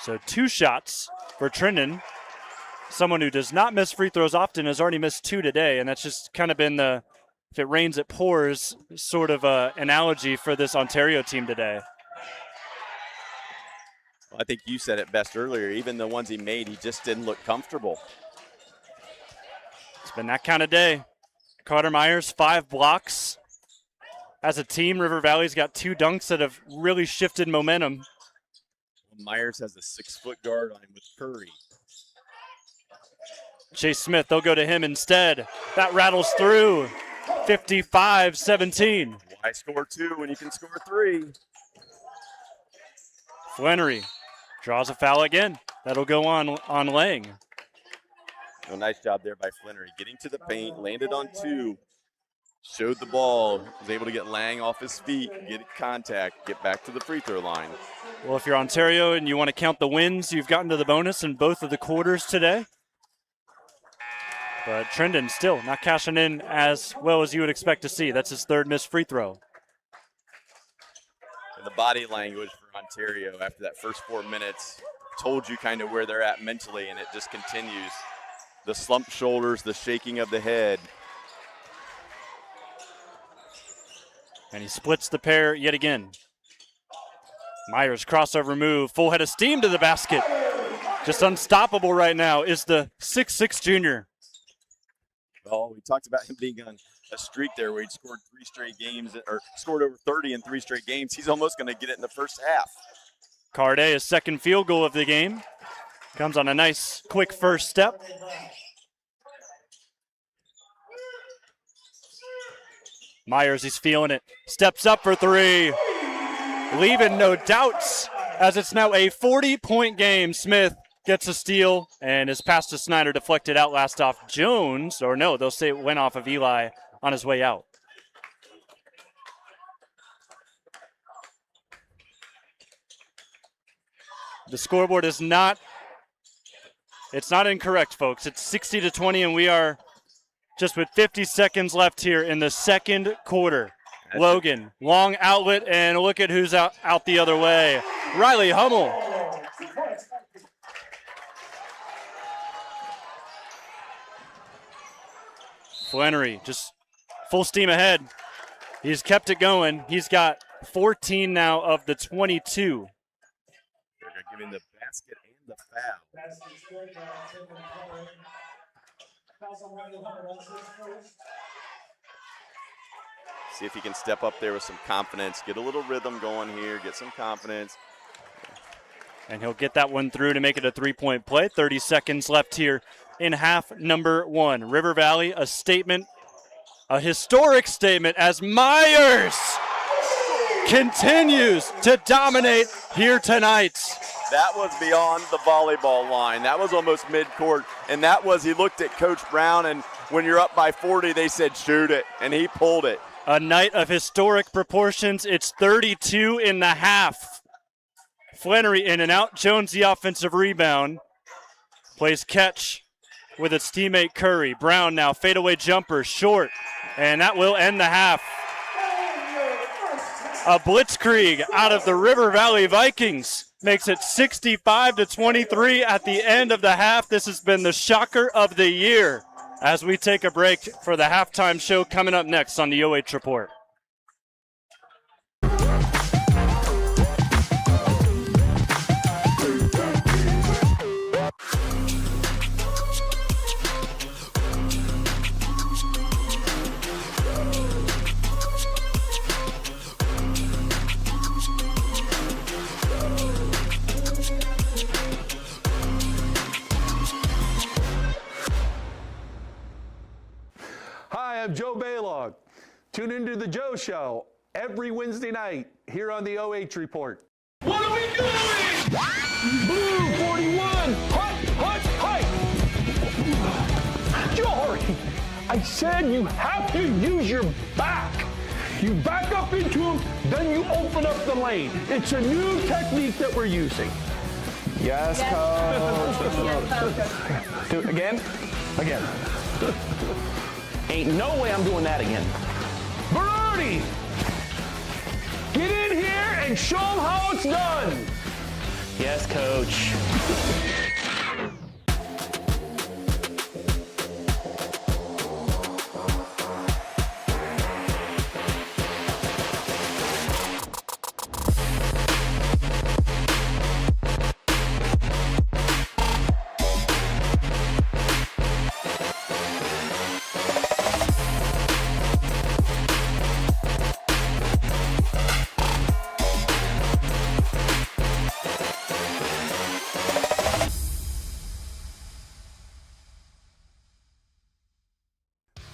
Speaker 1: So 2 shots for Trindon. Someone who does not miss free throws often has already missed 2 today, and that's just kind of been the if it rains, it pours sort of analogy for this Ontario team today.
Speaker 9: Well, I think you said it best earlier. Even the ones he made, he just didn't look comfortable.
Speaker 1: It's been that kind of day. Carter Myers, 5 blocks. As a team, River Valley's got 2 dunks that have really shifted momentum.
Speaker 9: Myers has a 6-foot guard on him with Curry.
Speaker 1: Chase Smith, they'll go to him instead. That rattles through. 55-17.
Speaker 9: Why score 2 when you can score 3?
Speaker 1: Flenoury draws a foul again. That'll go on Lang.
Speaker 9: Oh, nice job there by Flenoury. Getting to the paint, landed on 2, showed the ball, was able to get Lang off his feet, get contact, get back to the free throw line.
Speaker 1: Well, if you're Ontario and you want to count the wins, you've gotten to the bonus in both of the quarters today. But Trindon still not cashing in as well as you would expect to see. That's his 3rd missed free throw.
Speaker 9: And the body language for Ontario after that first 4 minutes told you kind of where they're at mentally, and it just continues. The slumped shoulders, the shaking of the head.
Speaker 1: And he splits the pair yet again. Myers crossover move, full head of steam to the basket. Just unstoppable right now is the 6'6" junior.
Speaker 9: Well, we talked about him being on a streak there where he'd scored 3 straight games, or scored over 30 in 3 straight games. He's almost going to get it in the first half.
Speaker 1: Cardae, his 2nd field goal of the game. Comes on a nice, quick first step. Myers, he's feeling it. Steps up for 3. Leaving no doubts as it's now a 40-point game. Smith gets a steal, and his pass to Snyder deflected out last off Jones. Or no, they'll say it went off of Eli on his way out. The scoreboard is not incorrect, folks. It's 60-20, and we are just with 50 seconds left here in the 2nd quarter. Logan, long outlet, and look at who's out the other way. Riley Hummel. Flenoury just full steam ahead. He's kept it going. He's got 14 now of the 22.
Speaker 9: They're giving the basket and the foul. See if he can step up there with some confidence, get a little rhythm going here, get some confidence.
Speaker 1: And he'll get that one through to make it a three-point play. 30 seconds left here in half number one. River Valley, a statement, a historic statement as Myers continues to dominate here tonight.
Speaker 9: That was beyond the volleyball line. That was almost midcourt. And that was, he looked at Coach Brown, and when you're up by 40, they said, shoot it. And he pulled it.
Speaker 1: A night of historic proportions. It's 32 in the half. Flenoury in and out. Jones the offensive rebound. Plays catch with its teammate Curry. Brown now fadeaway jumper, short. And that will end the half. A blitzkrieg out of the River Valley Vikings makes it 65-23 at the end of the half. This has been the shocker of the year as we take a break for the halftime show coming up next on the OH Report.
Speaker 2: Hi, I'm Joe Baylog. Tune into the Joe Show every Wednesday night here on the OH Report.
Speaker 3: What are we doing? Blue 41, hut, hut. Jory, I said you have to use your back. You back up into him, then you open up the lane. It's a new technique that we're using.
Speaker 4: Yes, coach. Do it again? Again. Ain't no way I'm doing that again.
Speaker 3: Baroni, get in here and show them how it's done.
Speaker 4: Yes, coach.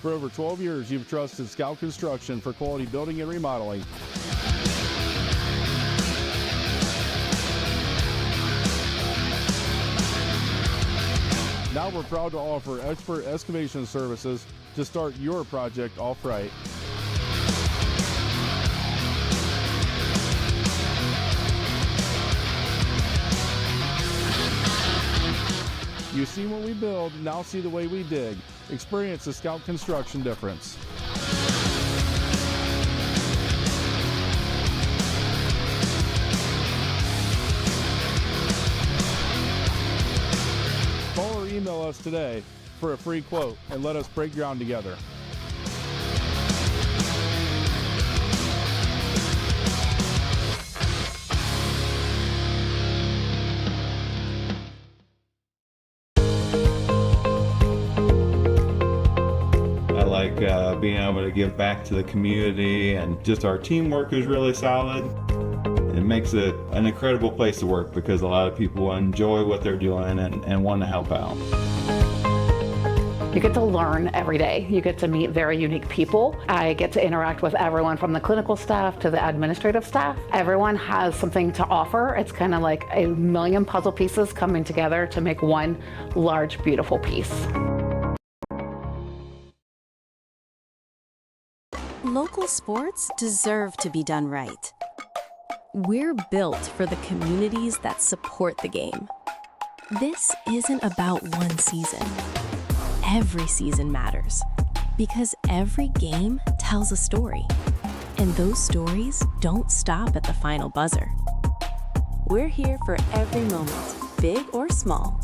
Speaker 5: For over 12 years, you've trusted Scout Construction for quality building and remodeling. Now we're proud to offer expert excavation services to start your project off right. You see what we build, now see the way we dig. Experience the Scout Construction difference. Call or email us today for a free quote and let us break ground together.
Speaker 6: Being able to give back to the community, and just our teamwork is really solid. It makes it an incredible place to work because a lot of people enjoy what they're doing and want to help out.
Speaker 7: You get to learn every day. You get to meet very unique people. I get to interact with everyone from the clinical staff to the administrative staff. Everyone has something to offer. It's kind of like a million puzzle pieces coming together to make one large, beautiful piece.
Speaker 8: Local sports deserve to be done right. We're built for the communities that support the game. This isn't about one season. Every season matters because every game tells a story, and those stories don't stop at the final buzzer. We're here for every moment, big or small.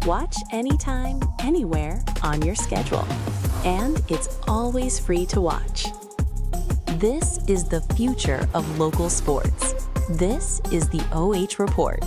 Speaker 8: Watch anytime, anywhere on your schedule. And it's always free to watch. This is the future of local sports. This is the OH Report.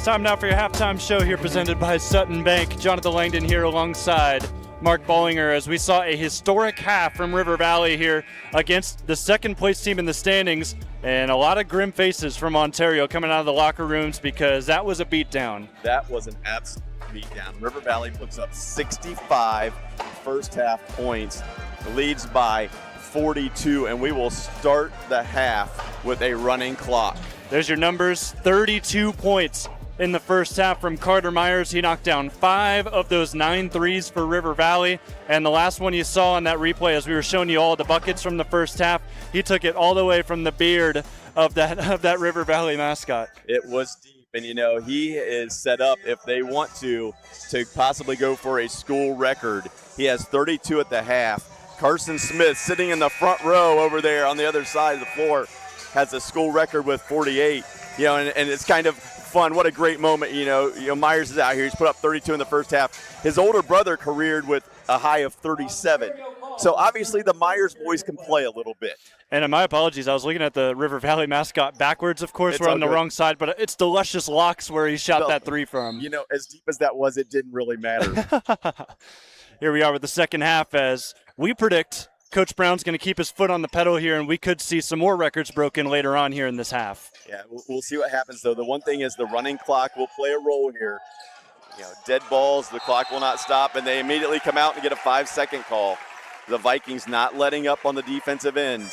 Speaker 1: Time now for your halftime show here presented by Sutton Bank. Jonathan Langdon here alongside Mark Bollinger as we saw a historic half from River Valley here against the second place team in the standings, and a lot of grim faces from Ontario coming out of the locker rooms because that was a beatdown.
Speaker 9: That was an absolute beatdown. River Valley puts up 65 first half points, leads by 42, and we will start the half with a running clock.
Speaker 1: There's your numbers, 32 points in the first half from Carter Myers. He knocked down 5 of those 9 threes for River Valley. And the last one you saw on that replay, as we were showing you all the buckets from the first half, he took it all the way from the beard of that River Valley mascot.
Speaker 9: It was deep, and he is set up, if they want to possibly go for a school record. He has 32 at the half. Carson Smith sitting in the front row over there on the other side of the floor has a school record with 48. And it's kind of fun. What a great moment. Myers is out here. He's put up 32 in the first half. His older brother careered with a high of 37. So obviously the Myers boys can play a little bit.
Speaker 1: And my apologies, I was looking at the River Valley mascot backwards, of course. We're on the wrong side, but it's the luscious locks where he shot that three from.
Speaker 9: As deep as that was, it didn't really matter.
Speaker 1: Here we are with the second half as we predict Coach Brown's going to keep his foot on the pedal here, and we could see some more records broken later on here in this half.
Speaker 9: Yeah, we'll see what happens, though. The one thing is the running clock will play a role here. Dead balls, the clock will not stop, and they immediately come out and get a 5-second call. The Vikings not letting up on the defensive end.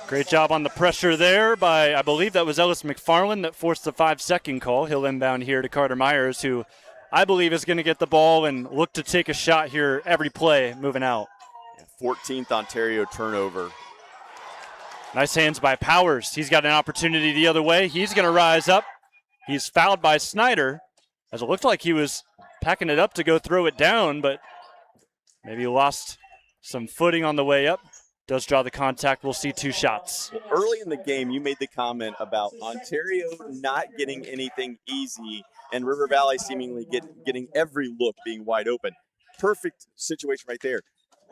Speaker 1: Great job on the pressure there by, I believe that was Ellis McFarland that forced the 5-second call. He'll inbound here to Carter Myers, who I believe is going to get the ball and look to take a shot here every play moving out.
Speaker 9: 14th Ontario turnover.
Speaker 1: Nice hands by Powers. He's got an opportunity the other way. He's going to rise up. He's fouled by Snyder, as it looked like he was packing it up to go throw it down, but maybe he lost some footing on the way up. Does draw the contact. We'll see 2 shots.
Speaker 9: Well, early in the game, you made the comment about Ontario not getting anything easy and River Valley seemingly getting every look being wide open. Perfect situation right there.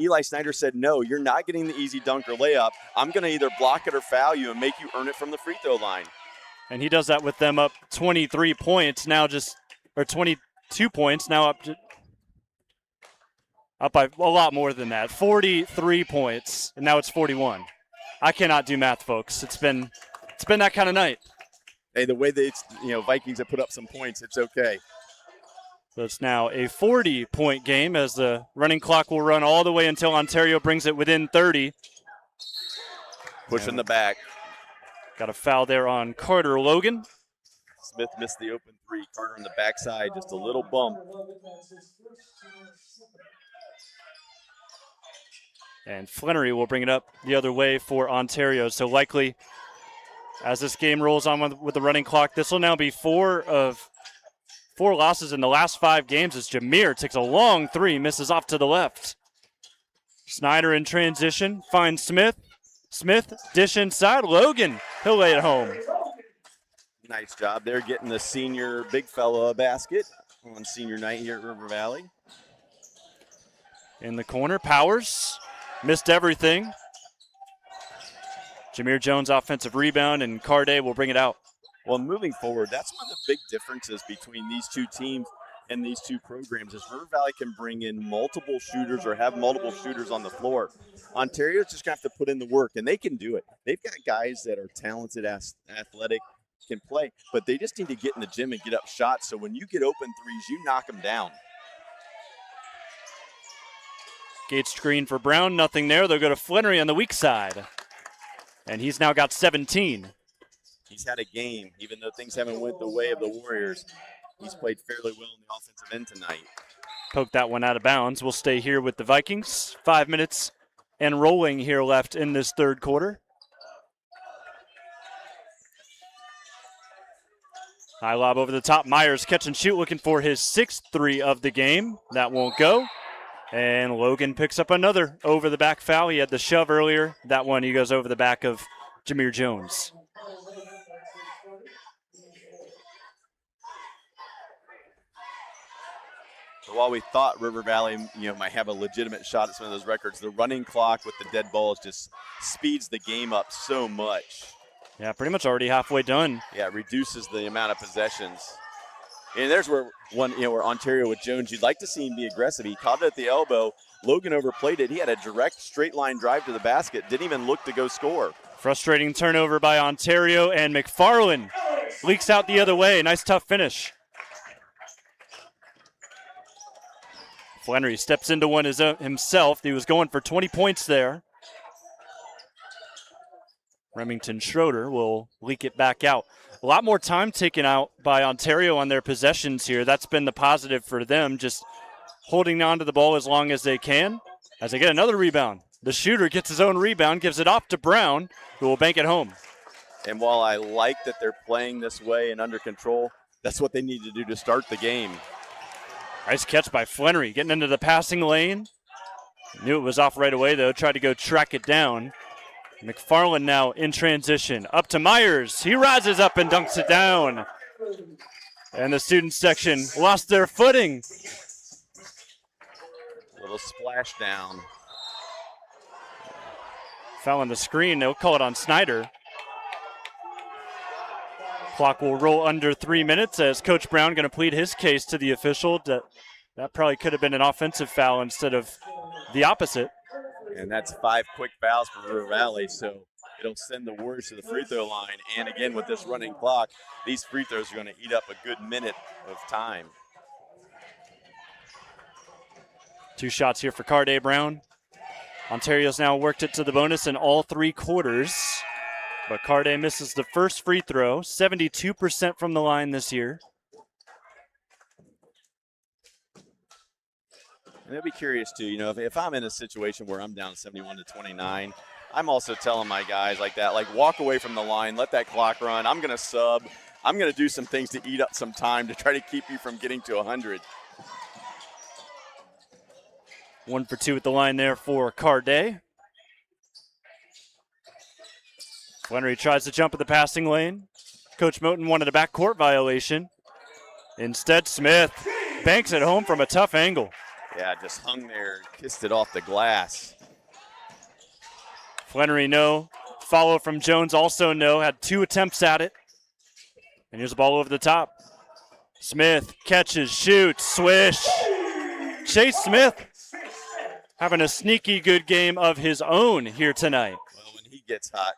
Speaker 9: Eli Snyder said, no, you're not getting the easy dunk or layup. I'm going to either block it or foul you and make you earn it from the free throw line.
Speaker 1: And he does that with them up 23 points, or 22 points, now up by a lot more than that. 43 points, and now it's 41. I cannot do math, folks. It's been that kind of night.
Speaker 9: Hey, the way that Vikings have put up some points, it's okay.
Speaker 1: So it's now a 40-point game as the running clock will run all the way until Ontario brings it within 30.
Speaker 9: Push in the back.
Speaker 1: Got a foul there on Carter Logan.
Speaker 9: Smith missed the open three. Carter on the backside, just a little bump.
Speaker 1: And Flenoury will bring it up the other way for Ontario. So likely, as this game rolls on with the running clock, this will now be 4 losses in the last 5 games as Jameer takes a long 3, misses off to the left. Snyder in transition, finds Smith. Smith, dish inside. Logan, he'll lay it home.
Speaker 9: Nice job there getting the senior big fella a basket on senior night here at River Valley.
Speaker 1: In the corner, Powers missed everything. Jameer Jones offensive rebound, and Cardae will bring it out.
Speaker 9: Well, moving forward, that's one of the big differences between these two teams and these two programs is River Valley can bring in multiple shooters or have multiple shooters on the floor. Ontario's just going to have to put in the work, and they can do it. They've got guys that are talented, athletic, can play, but they just need to get in the gym and get up shots, so when you get open threes, you knock them down.
Speaker 1: Gate screen for Brown, nothing there. They'll go to Flenoury on the weak side, and he's now got 17.
Speaker 9: He's had a game, even though things haven't went the way of the Warriors. He's played fairly well in the offensive end tonight.
Speaker 1: Poke that one out of bounds. We'll stay here with the Vikings. 5 minutes and rolling here left in this third quarter. High lob over the top. Myers catch and shoot, looking for his 6th 3 of the game. That won't go. And Logan picks up another over the back foul. He had the shove earlier. That one, he goes over the back of Jameer Jones.
Speaker 9: So while we thought River Valley, might have a legitimate shot at some of those records, the running clock with the dead balls just speeds the game up so much.
Speaker 1: Yeah, pretty much already halfway done.
Speaker 9: Yeah, it reduces the amount of possessions. And there's where where Ontario with Jones, you'd like to see him be aggressive. He caught it at the elbow. Logan overplayed it. He had a direct straight line drive to the basket. Didn't even look to go score.
Speaker 1: Frustrating turnover by Ontario, and McFarland leaks out the other way. Nice tough finish. Flenoury steps into one himself. He was going for 20 points there. Remington Schroeder will leak it back out. A lot more time taken out by Ontario on their possessions here. That's been the positive for them, just holding on to the ball as long as they can. As they get another rebound. The shooter gets his own rebound, gives it off to Brown, who will bank it home.
Speaker 9: And while I like that they're playing this way and under control, that's what they need to do to start the game.
Speaker 1: Nice catch by Flenoury, getting into the passing lane. Knew it was off right away, though. Tried to go track it down. McFarland now in transition. Up to Myers. He rises up and dunks it down. And the student section lost their footing.
Speaker 9: Little splash down.
Speaker 1: Foul on the screen. They'll call it on Snyder. Clock will roll under 3 minutes as Coach Brown going to plead his case to the official. That probably could have been an offensive foul instead of the opposite.
Speaker 9: And that's 5 quick fouls for River Valley, so it'll send the Warriors to the free throw line. And again, with this running clock, these free throws are going to eat up a good minute of time.
Speaker 1: 2 shots here for Cardae Brown. Ontario's now worked it to the bonus in all 3 quarters. But Cardae misses the first free throw, 72% from the line this year.
Speaker 9: And I'd be curious too, if I'm in a situation where I'm down 71-29, I'm also telling my guys like that, walk away from the line, let that clock run. I'm going to sub. I'm going to do some things to eat up some time to try to keep you from getting to 100.
Speaker 1: 1 for 2 at the line there for Cardae. Flenoury tries to jump at the passing lane. Coach Moten wanted a backcourt violation. Instead, Smith banks it home from a tough angle.
Speaker 9: Yeah, just hung there, kissed it off the glass.
Speaker 1: Flenoury, no. Follow from Jones, also no. Had 2 attempts at it. And here's the ball over the top. Smith catches, shoots, swish. Chase Smith having a sneaky good game of his own here tonight.
Speaker 9: Well, when he gets hot,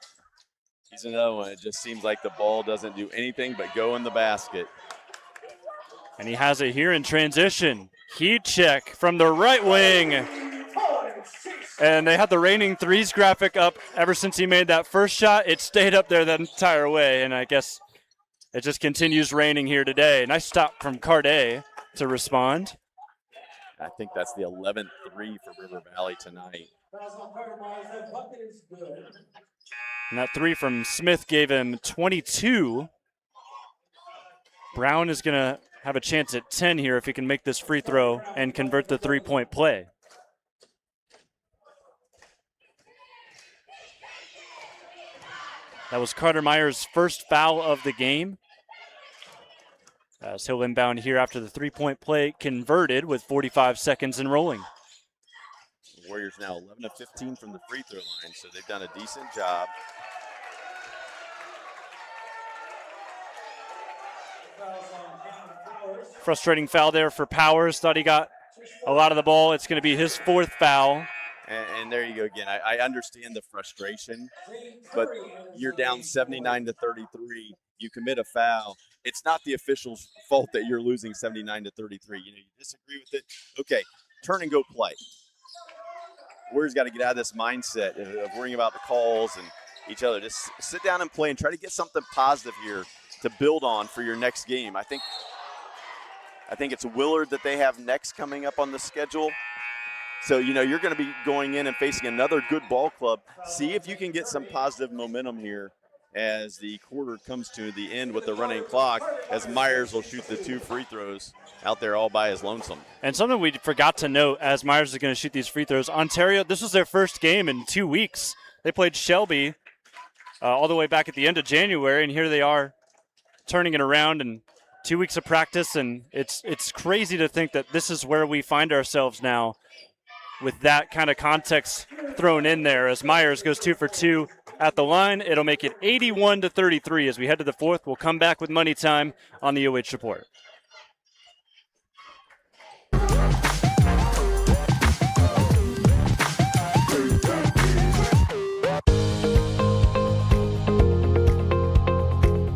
Speaker 9: he's another one. It just seems like the ball doesn't do anything but go in the basket.
Speaker 1: And he has it here in transition. Heat check from the right wing. And they had the raining threes graphic up ever since he made that first shot. It stayed up there the entire way, and I guess it just continues raining here today. Nice stop from Cardae to respond.
Speaker 9: I think that's the 11th three for River Valley tonight.
Speaker 1: And that 3 from Smith gave him 22. Brown is going to have a chance at 10 here if he can make this free throw and convert the 3-point play. That was Carter Myers' first foul of the game. As he'll inbound here after the 3-point play converted with 45 seconds and rolling.
Speaker 9: Warriors now 11 of 15 from the free throw line, so they've done a decent job.
Speaker 1: Frustrating foul there for Powers. Thought he got a lot of the ball. It's going to be his 4th foul.
Speaker 9: And there you go again. I understand the frustration, but you're down 79-33. You commit a foul. It's not the official's fault that you're losing 79-33. You disagree with it. Okay, turn and go play. Warriors got to get out of this mindset of worrying about the calls and each other. Just sit down and play and try to get something positive here to build on for your next game. I think it's Willard that they have next coming up on the schedule. So, you're going to be going in and facing another good ball club. See if you can get some positive momentum here as the quarter comes to the end with the running clock, as Myers will shoot the 2 free throws out there all by his lonesome.
Speaker 1: And something we forgot to note as Myers is going to shoot these free throws, Ontario, this was their first game in 2 weeks. They played Shelby all the way back at the end of January, and here they are turning it around in 2 weeks of practice, and it's crazy to think that this is where we find ourselves now. with that kind of context thrown in there as Myers goes 2 for 2 at the line. It'll make it 81-33 as we head to the fourth. We'll come back with money time on the OH Report.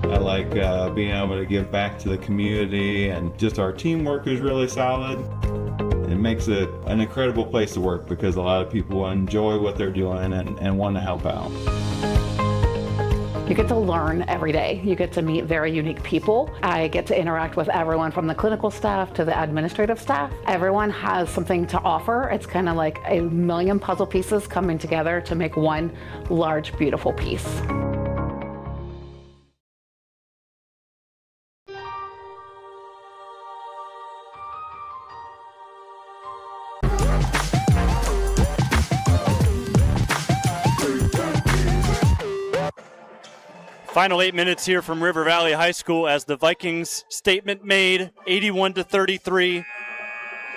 Speaker 6: I like being able to give back to the community, and just our teamwork is really solid. It makes it an incredible place to work because a lot of people enjoy what they're doing and want to help out.
Speaker 7: You get to learn every day. You get to meet very unique people. I get to interact with everyone from the clinical staff to the administrative staff. Everyone has something to offer. It's kind of like a million puzzle pieces coming together to make one large, beautiful piece.
Speaker 1: Final 8 minutes here from River Valley High School as the Vikings statement made, 81-33.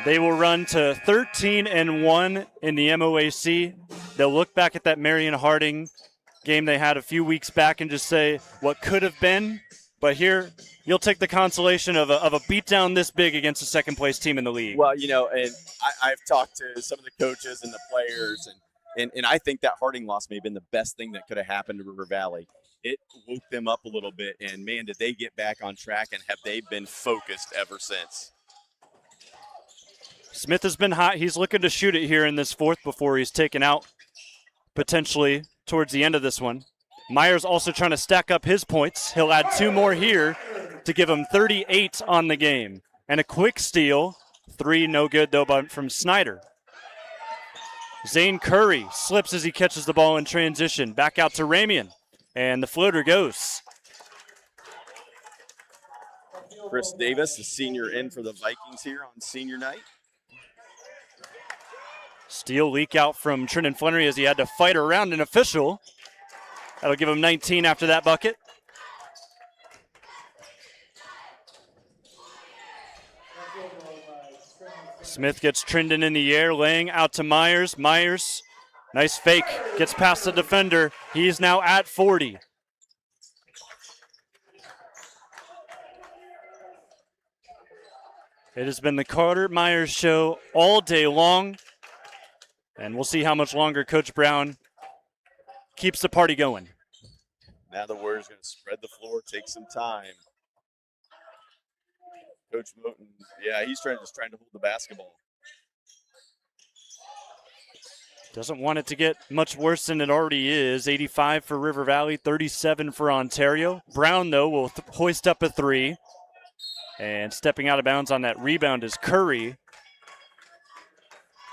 Speaker 1: They will run to 13-1 in the MOAC. They'll look back at that Marion Harding game they had a few weeks back and just say what could have been. But here, you'll take the consolation of a beatdown this big against a second-place team in the league.
Speaker 9: Well, and I've talked to some of the coaches and the players, and I think that Harding loss may have been the best thing that could have happened to River Valley. It woke them up a little bit, and, man, did they get back on track, and have they been focused ever since.
Speaker 1: Smith has been hot. He's looking to shoot it here in this fourth before he's taken out potentially towards the end of this one. Myers also trying to stack up his points. He'll add 2 more here to give him 38 on the game. And a quick steal. 3 no good, though, from Snyder. Zane Curry slips as he catches the ball in transition. Back out to Ramian. And the floater goes.
Speaker 9: Chris Davis, the senior in for the Vikings here on senior night.
Speaker 1: Steal leak out from Trindon Flenoury as he had to fight around an official. That'll give him 19 after that bucket. Smith gets Trindon in the air, laying out to Myers. Myers, nice fake, gets past the defender. He's now at 40. It has been the Carter Myers show all day long. And we'll see how much longer Coach Brown keeps the party going.
Speaker 9: Now the Warriors going to spread the floor, take some time. Coach Moten, yeah, he's trying to hold the basketball.
Speaker 1: Doesn't want it to get much worse than it already is. 85 for River Valley, 37 for Ontario. Brown, though, will hoist up a 3. And stepping out of bounds on that rebound is Curry.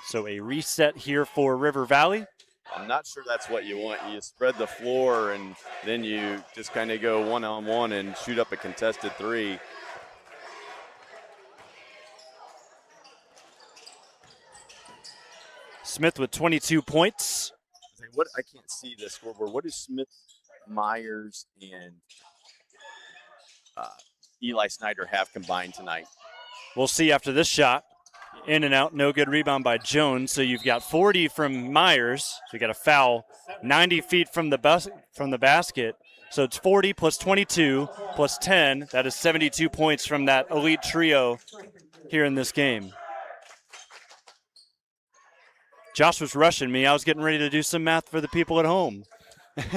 Speaker 1: So a reset here for River Valley.
Speaker 9: I'm not sure that's what you want. You spread the floor, and then you just kind of go one-on-one and shoot up a contested 3.
Speaker 1: Smith with 22 points.
Speaker 9: I can't see the scoreboard. What is Smith, Myers, and Eli Snyder have combined tonight?
Speaker 1: We'll see after this shot. In and out, no good rebound by Jones. So you've got 40 from Myers. So you got a foul 90 feet from the basket. So it's 40 plus 22 plus 10. That is 72 points from that elite trio here in this game. Josh was rushing me. I was getting ready to do some math for the people at home.
Speaker 9: Again,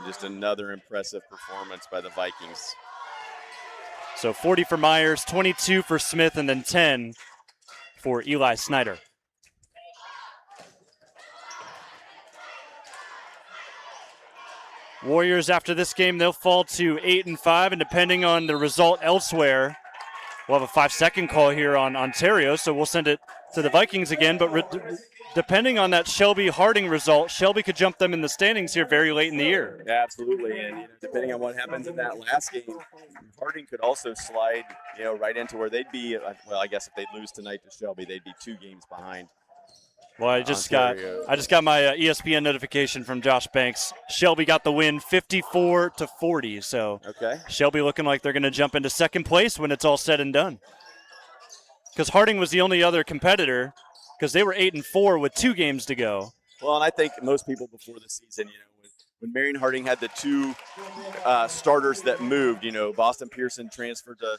Speaker 9: just another impressive performance by the Vikings.
Speaker 1: So 40 for Myers, 22 for Smith, and then 10 for Eli Snyder. Warriors, after this game, they'll fall to 8-5, and depending on the result elsewhere, we'll have a 5-second call here on Ontario, so we'll send it to the Vikings again. But depending on that Shelby Harding result, Shelby could jump them in the standings here very late in the year.
Speaker 9: Yeah, absolutely. And depending on what happens in that last game, Harding could also slide, right into where they'd be. Well, I guess if they lose tonight to Shelby, they'd be 2 games behind.
Speaker 1: Well, I just got my ESPN notification from Josh Banks. Shelby got the win 54-40. So
Speaker 9: okay.
Speaker 1: Shelby looking like they're going to jump into second place when it's all said and done. because Harding was the only other competitor because they were 8-4 with 2 games to go.
Speaker 9: Well, and I think most people before the season, when Marion Harding had the 2 starters that moved, Boston Pearson transferred to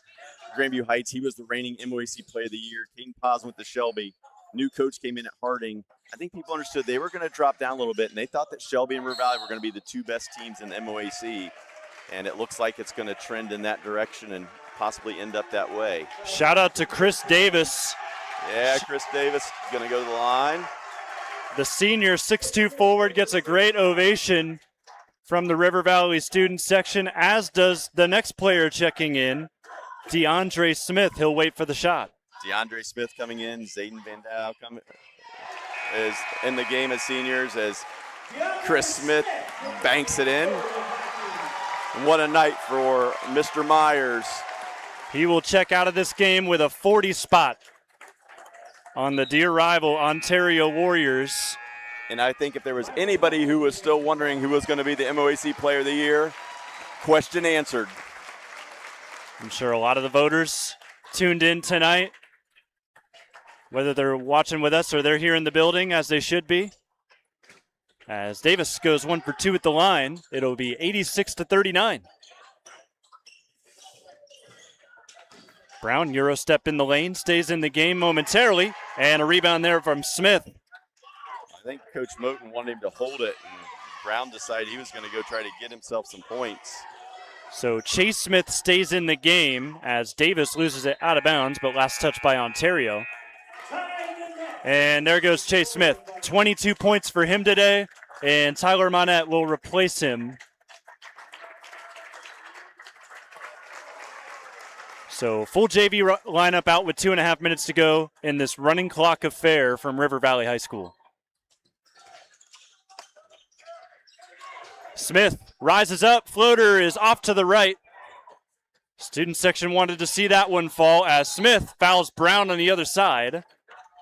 Speaker 9: Grandview Heights. He was the reigning MOAC Player of the Year. Caden Paz went to Shelby. New coach came in at Harding. I think people understood they were going to drop down a little bit, and they thought that Shelby and River Valley were going to be the 2 best teams in the MOAC. And it looks like it's going to trend in that direction and possibly end up that way.
Speaker 1: Shout out to Chris Davis.
Speaker 9: Yeah, Chris Davis going to go to the line.
Speaker 1: The senior 6'2" forward gets a great ovation from the River Valley student section, as does the next player checking in, DeAndre Smith. He'll wait for the shot.
Speaker 9: DeAndre Smith coming in. Zayden Van Dow is in the game as seniors as Chris Smith banks it in. And what a night for Mr. Myers.
Speaker 1: He will check out of this game with a 40 spot on the dear rival Ontario Warriors.
Speaker 9: And I think if there was anybody who was still wondering who was going to be the MOAC Player of the Year, question answered.
Speaker 1: I'm sure a lot of the voters tuned in tonight, whether they're watching with us or they're here in the building, as they should be. As Davis goes 1 for 2 at the line, it'll be 86-39. Brown, Euro step in the lane, stays in the game momentarily, and a rebound there from Smith.
Speaker 9: I think Coach Moten wanted him to hold it, and Brown decided he was going to go try to get himself some points.
Speaker 1: So Chase Smith stays in the game as Davis loses it out of bounds, but last touch by Ontario. And there goes Chase Smith. 22 points for him today, and Tyler Monette will replace him. So full JV lineup out with 2.5 minutes to go in this running clock affair from River Valley High School. Smith rises up. Floater is off to the right. Student section wanted to see that one fall as Smith fouls Brown on the other side.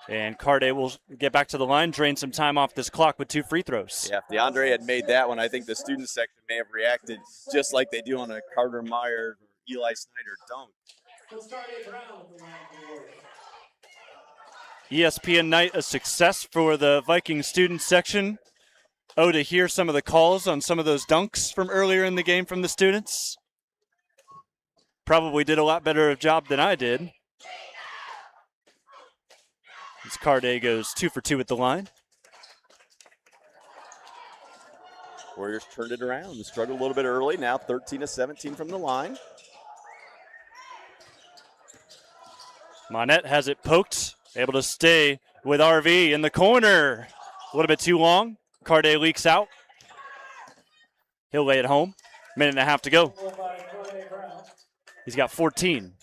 Speaker 1: And Cardae will get back to the line, drain some time off this clock with 2 free throws.
Speaker 9: Yeah, if DeAndre had made that one, I think the student section may have reacted just like they do on a Carter Myers or Eli Snyder dunk.
Speaker 1: ESPN night, a success for the Viking student section. Oh, to hear some of the calls on some of those dunks from earlier in the game from the students. Probably did a lot better of a job than I did. As Cardae goes 2 for 2 at the line.
Speaker 9: Warriors turned it around. They struggled a little bit early. Now 13-17 from the line.
Speaker 1: Monette has it poked. Able to stay with RV in the corner. A little bit too long. Cardae leaks out. He'll lay it home. 1.5 minutes to go. He's got 14.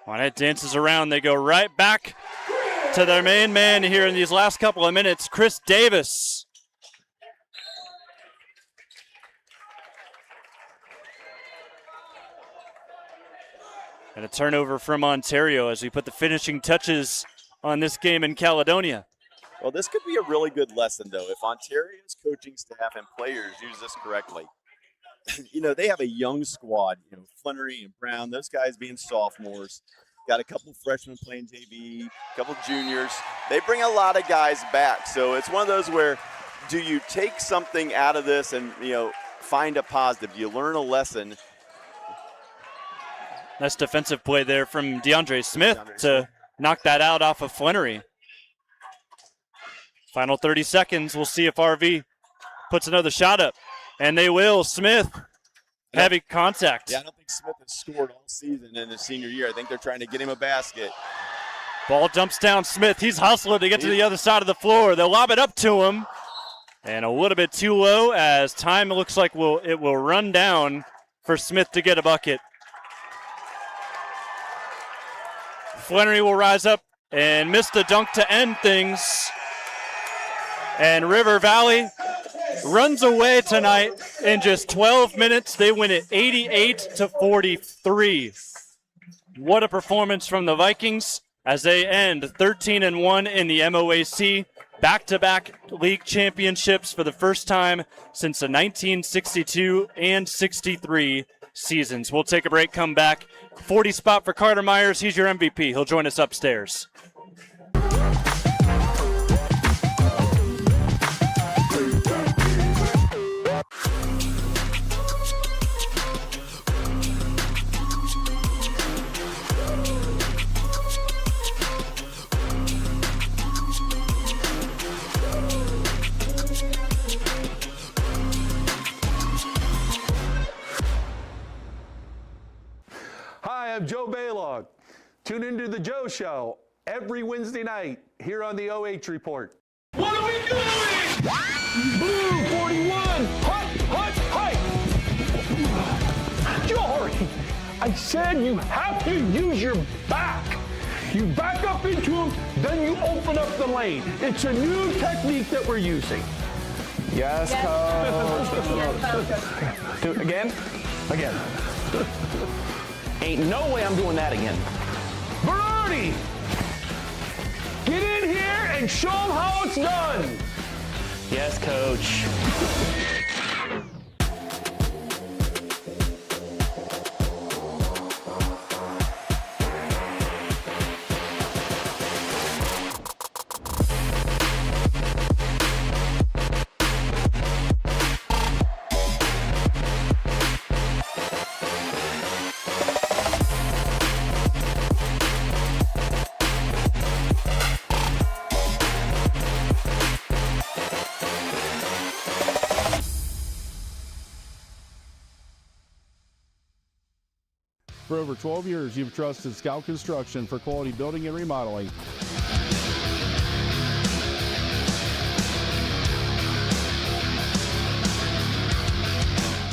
Speaker 1: Monette dances around. They go right back to their main man here in these last couple of minutes, Chris Davis. And a turnover from Ontario as we put the finishing touches on this game in Caledonia.
Speaker 9: Well, this could be a really good lesson, though, if Ontario's coaching staff and players use this correctly. They have a young squad, Flenoury and Brown, those guys being sophomores. Got a couple freshmen playing JV, a couple juniors. They bring a lot of guys back. So it's one of those where, do you take something out of this and, find a positive? Do you learn a lesson?
Speaker 1: Nice defensive play there from DeAndre Smith to knock that out off of Flenoury. Final 30 seconds. We'll see if RV puts another shot up. And they will. Smith, heavy contact.
Speaker 9: Yeah, I don't think Smith has scored all season in his senior year. I think they're trying to get him a basket.
Speaker 1: Ball dumps down Smith. He's hustling to get to the other side of the floor. They'll lob it up to him. And a little bit too low as time looks like it will run down for Smith to get a bucket. Flenoury will rise up and miss the dunk to end things. And River Valley runs away tonight in just 12 minutes. They win it 88-43. What a performance from the Vikings as they end 13-1 in the MOAC. back-to-back league championships for the first time since the 1962 and 63 seasons. We'll take a break, come back. 40 spot for Carter Myers. He's your MVP. He'll join us upstairs.
Speaker 2: Hi, I'm Joe Baylog. Tune into The Joe Show every Wednesday night here on the OH.REPORT.
Speaker 3: What are we doing? Blue 41, hut, Jory, I said you have to use your back. You back up into him, then you open up the lane. It's a new technique that we're using.
Speaker 4: Yes, coach. Again. Ain't no way I'm doing that again.
Speaker 3: Brody, get in here and show them how it's done.
Speaker 4: Yes, coach.
Speaker 5: For over 12 years, you've trusted Scout Construction for quality building and remodeling.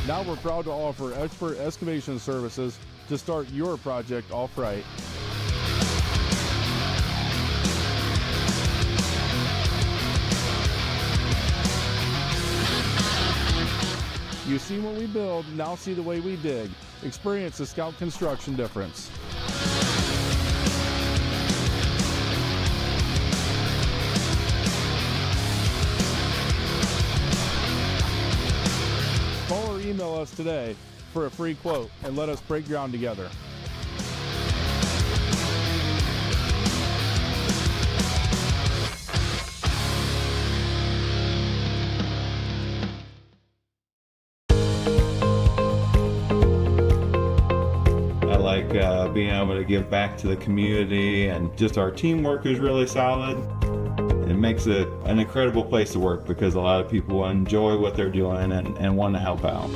Speaker 5: Now we're proud to offer expert excavation services to start your project off right. You see what we build, now see the way we dig. Experience the Scout Construction difference. Call or email us today for a free quote and let us break ground together.
Speaker 6: Being able to give back to the community, and just our teamwork is really solid. It makes it an incredible place to work because a lot of people enjoy what they're doing and want to help out.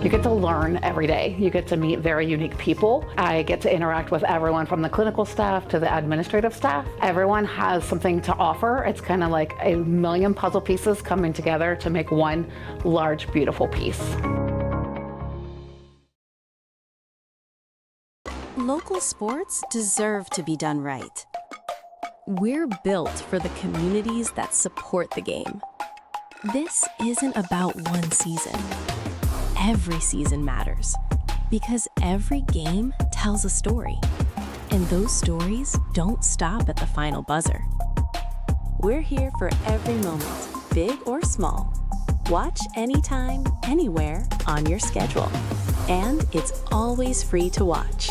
Speaker 7: You get to learn every day. You get to meet very unique people. I get to interact with everyone from the clinical staff to the administrative staff. Everyone has something to offer. It's kind of like a million puzzle pieces coming together to make one large, beautiful piece.
Speaker 8: Local sports deserve to be done right. We're built for the communities that support the game. This isn't about one season. Every season matters because every game tells a story, and those stories don't stop at the final buzzer. We're here for every moment, big or small. Watch anytime, anywhere on your schedule, and it's always free to watch.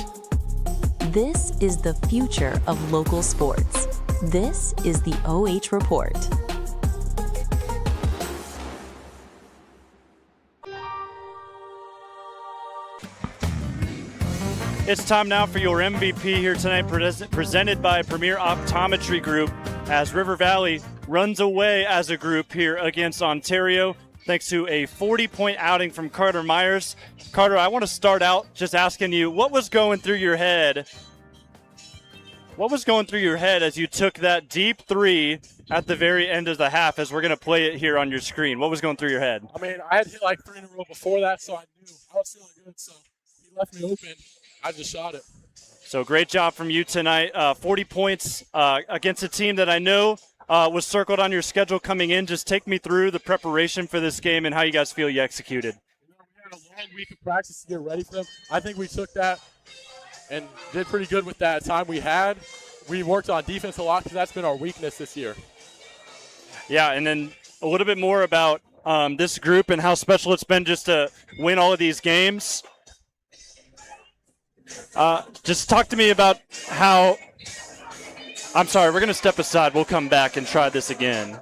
Speaker 8: This is the future of local sports. This is the OH Report.
Speaker 1: It's time now for your MVP here tonight, presented by Premier Optometry Group, as River Valley runs away as a group here against Ontario, thanks to a 40-point outing from Carter Myers. Carter, I want to start out just asking you, what was going through your head? What was going through your head as you took that deep three at the very end of the half, as we're going to play it here on your screen? What was going through your head?
Speaker 10: I mean, I had hit like 3 in a row before that, so I knew I was feeling good. So he left me open. I just shot it.
Speaker 1: So great job from you tonight. 40 points against a team that I know was circled on your schedule coming in. Just take me through the preparation for this game and how you guys feel you executed.
Speaker 10: We had a long week of practice to get ready for them. I think we took that and did pretty good with that time we had. we worked on defense a lot because that's been our weakness this year.
Speaker 1: Yeah, and then a little bit more about this group and how special it's been just to win all of these games. Just talk to me about how – I'm sorry, we're going to step aside. We'll come back and try this again.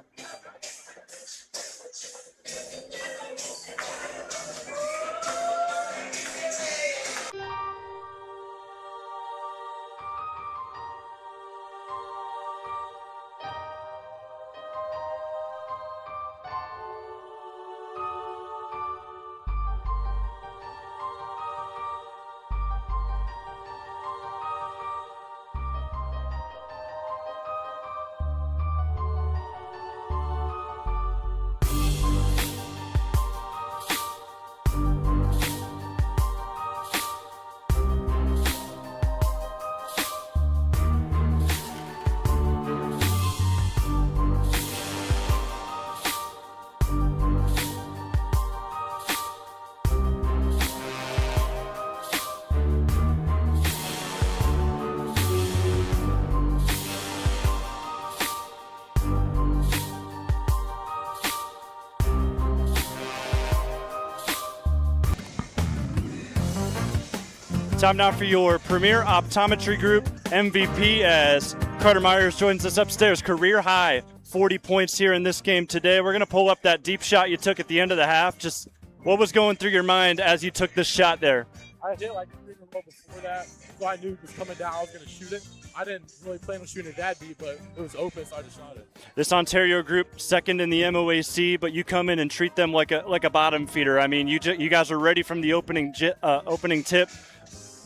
Speaker 1: Time now for your premier optometry group MVP as Carter Myers joins us upstairs. Career high 40 points here in this game today. We're going to pull up that deep shot you took at the end of the half. Just what was going through your mind as you took this shot there?
Speaker 10: I hit like 3 in a row before that, so I knew it was coming down. I was going to shoot it. I didn't really plan on shooting it that deep, but it was open, so I just shot it.
Speaker 1: This Ontario group, second in the MOAC, but you come in and treat them like a bottom feeder. I mean, you guys are ready from the opening tip.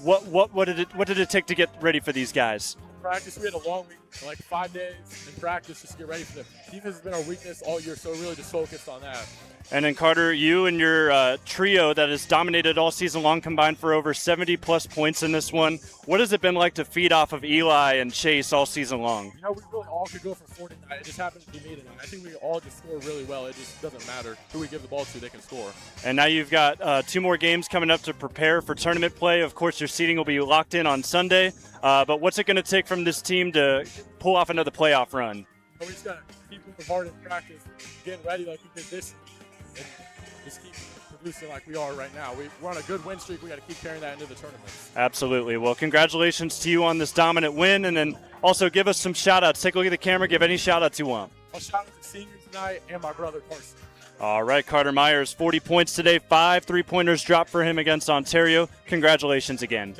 Speaker 1: What did it take to get ready for these guys?
Speaker 10: Practice, we had a long week, like 5 days in practice just to get ready for them. Defense has been our weakness all year, so really just focused on that.
Speaker 1: And then Carter, you and your trio that has dominated all season long combined for over 70-plus points in this one. What has it been like to feed off of Eli and Chase all season long?
Speaker 10: You know, we really all could go for 40 tonight. It just happened to be me tonight. I think we all just score really well. It just doesn't matter who we give the ball to, they can score. And
Speaker 1: now you've got 2 more games coming up to prepare for tournament play. Of course, your seeding will be locked in on Sunday. But what's it going to take from this team to pull off another playoff run?
Speaker 10: We just got to keep moving hard in practice, getting ready like we did this, and just keep producing like we are right now. We're on a good win streak. We got to keep carrying that into the tournament. Absolutely.
Speaker 1: Well, congratulations to you on this dominant win, and then also give us some shout-outs. Take a look at the camera. Give any shout-outs you want.
Speaker 10: I'll shout out to seniors tonight and my brother Carson.
Speaker 1: All right, Carter Myers, 40 points today. 5 3-pointers dropped for him against Ontario. Congratulations again.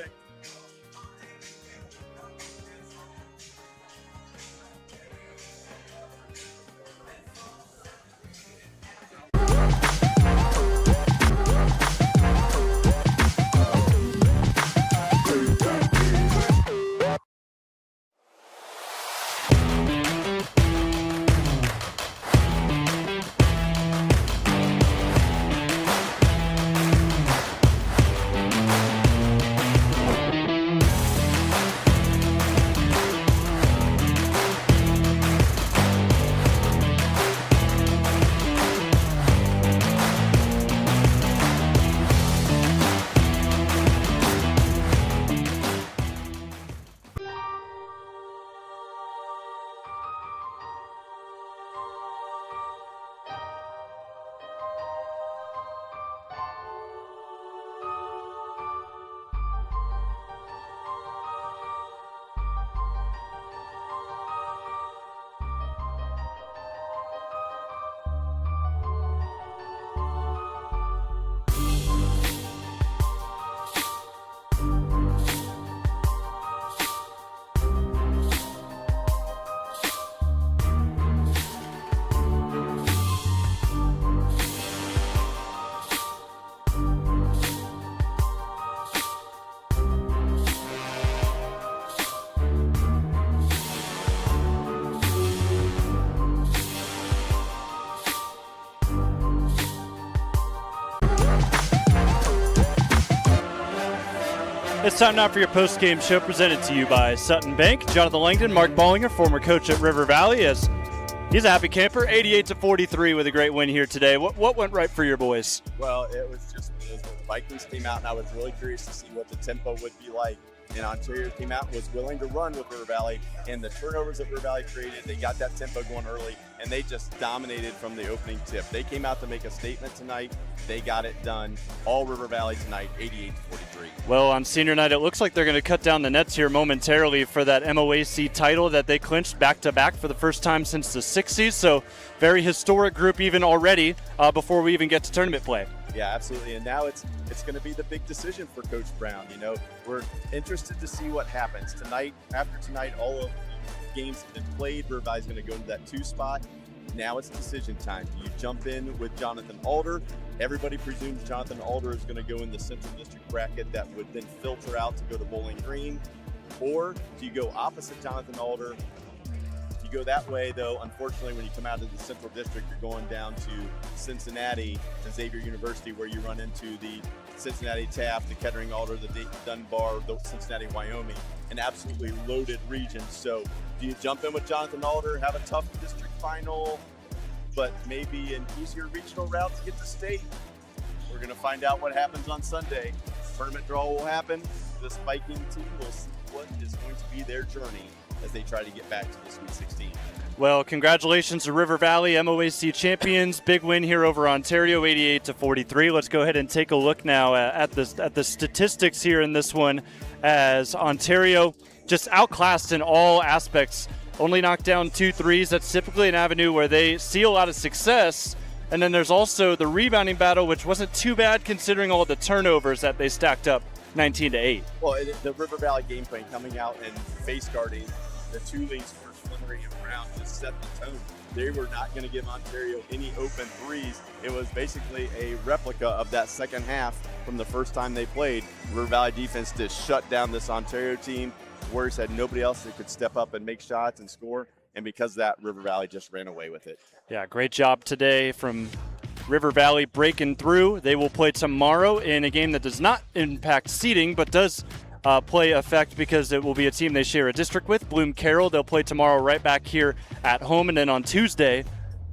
Speaker 1: It's time now for your post-game show presented to you by Sutton Bank. Jonathan Langdon, Mark Ballinger, former coach at River Valley, as he's a happy camper, 88-43 with a great win here today. What went right for your boys?
Speaker 9: Well, it was just the Vikings came out, and I was really curious to see what the tempo would be like and Ontario came out and was willing to run with River Valley, and the turnovers that River Valley created, they got that tempo going early, and they just dominated from the opening tip. They came out to make a statement tonight. They got it done. All River Valley tonight, 88-43.
Speaker 1: Well, on senior night, it looks like they're going to cut down the nets here momentarily for that MOAC title that they clinched back-to-back for the first time since the 60s. So very historic group even already before we even get to tournament play.
Speaker 9: Yeah, absolutely. And now it's going to be the big decision for Coach Brown. You know, we're interested to see what happens tonight. After tonight, all of the games have been played. River Valley's going to go into that 2 spot. Now it's decision time. Do you jump in with Jonathan Alder? Everybody presumes Jonathan Alder is going to go in the Central District bracket that would then filter out to go to Bowling Green. Or do you go opposite Jonathan Alder? If you go that way, though, unfortunately, when you come out of the Central District, you're going down to Cincinnati, to Xavier University, where you run into the Cincinnati Taft, the Kettering Alder, the Dayton Dunbar, the Cincinnati Wyoming, an absolutely loaded region. So do you jump in with Jonathan Alder, have a tough district final, but maybe an easier regional route to get to state? We're going to find out what happens on Sunday. Tournament draw will happen. This Viking team will see what is going to be their journey as they try to get back to the Sweet 16.
Speaker 1: Well, congratulations to River Valley, MOAC champions. Big win here over Ontario, 88-43. Let's go ahead and take a look now at the statistics here in this one, as Ontario just outclassed in all aspects. Only knocked down 2 threes. That's typically an avenue where they see a lot of success. And then there's also the rebounding battle, which wasn't too bad considering all the turnovers that they stacked up, 19-8.
Speaker 9: Well, the River Valley game plan coming out and face guarding the 2 leads for Flenoury and Brown just set the tone. They were not going to give Ontario any open threes. It was basically a replica of that second half from the first time they played. River Valley defense just shut down this Ontario team. Warriors had nobody else that could step up and make shots and score, and because of that, River Valley just ran away with it.
Speaker 1: Yeah, great job today from River Valley breaking through. They will play tomorrow in a game that does not impact seeding, but does play effect because it will be a team they share a district with, Bloom Carroll. They'll play tomorrow right back here at home, and then on Tuesday,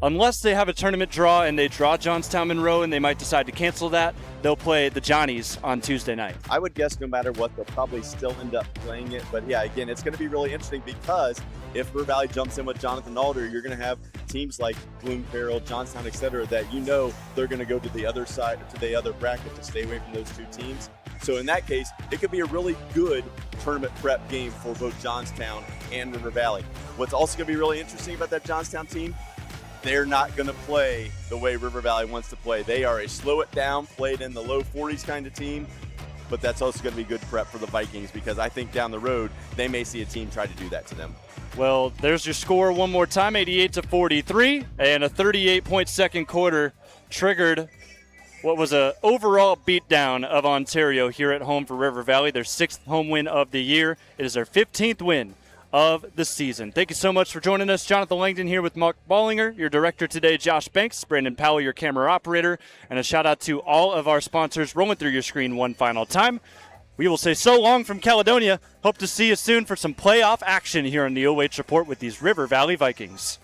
Speaker 1: unless they have a tournament draw and they draw Johnstown Monroe and they might decide to cancel that, they'll play the Johnnies on Tuesday night.
Speaker 9: I would guess no matter what, they'll probably still end up playing it. But yeah, again, it's going to be really interesting because if River Valley jumps in with Jonathan Alder, you're going to have teams like Bloom Carroll, Johnstown, et cetera, that you know they're going to go to the other side, to the other bracket to stay away from those 2 teams. So in that case, it could be a really good tournament prep game for both Johnstown and River Valley. What's also going to be really interesting about that Johnstown team, they're not going to play the way River Valley wants to play. They are a slow it down, played in the low 40s kind of team, but that's also going to be good prep for the Vikings because I think down the road they may see a team try to do that to them.
Speaker 1: Well, there's your score one more time, 88-43, and a 38-point second quarter triggered what was an overall beatdown of Ontario here at home for River Valley, their 6th home win of the year. It is their 15th win of the season. Thank you so much for joining us. Jonathan Langdon here with Mark Ballinger, your director today, Josh Banks, Brandon Powell, your camera operator, and a shout out to all of our sponsors rolling through your screen one final time. We will say so long from Caledonia. Hope to see you soon for some playoff action here on the OH Report with these River Valley Vikings.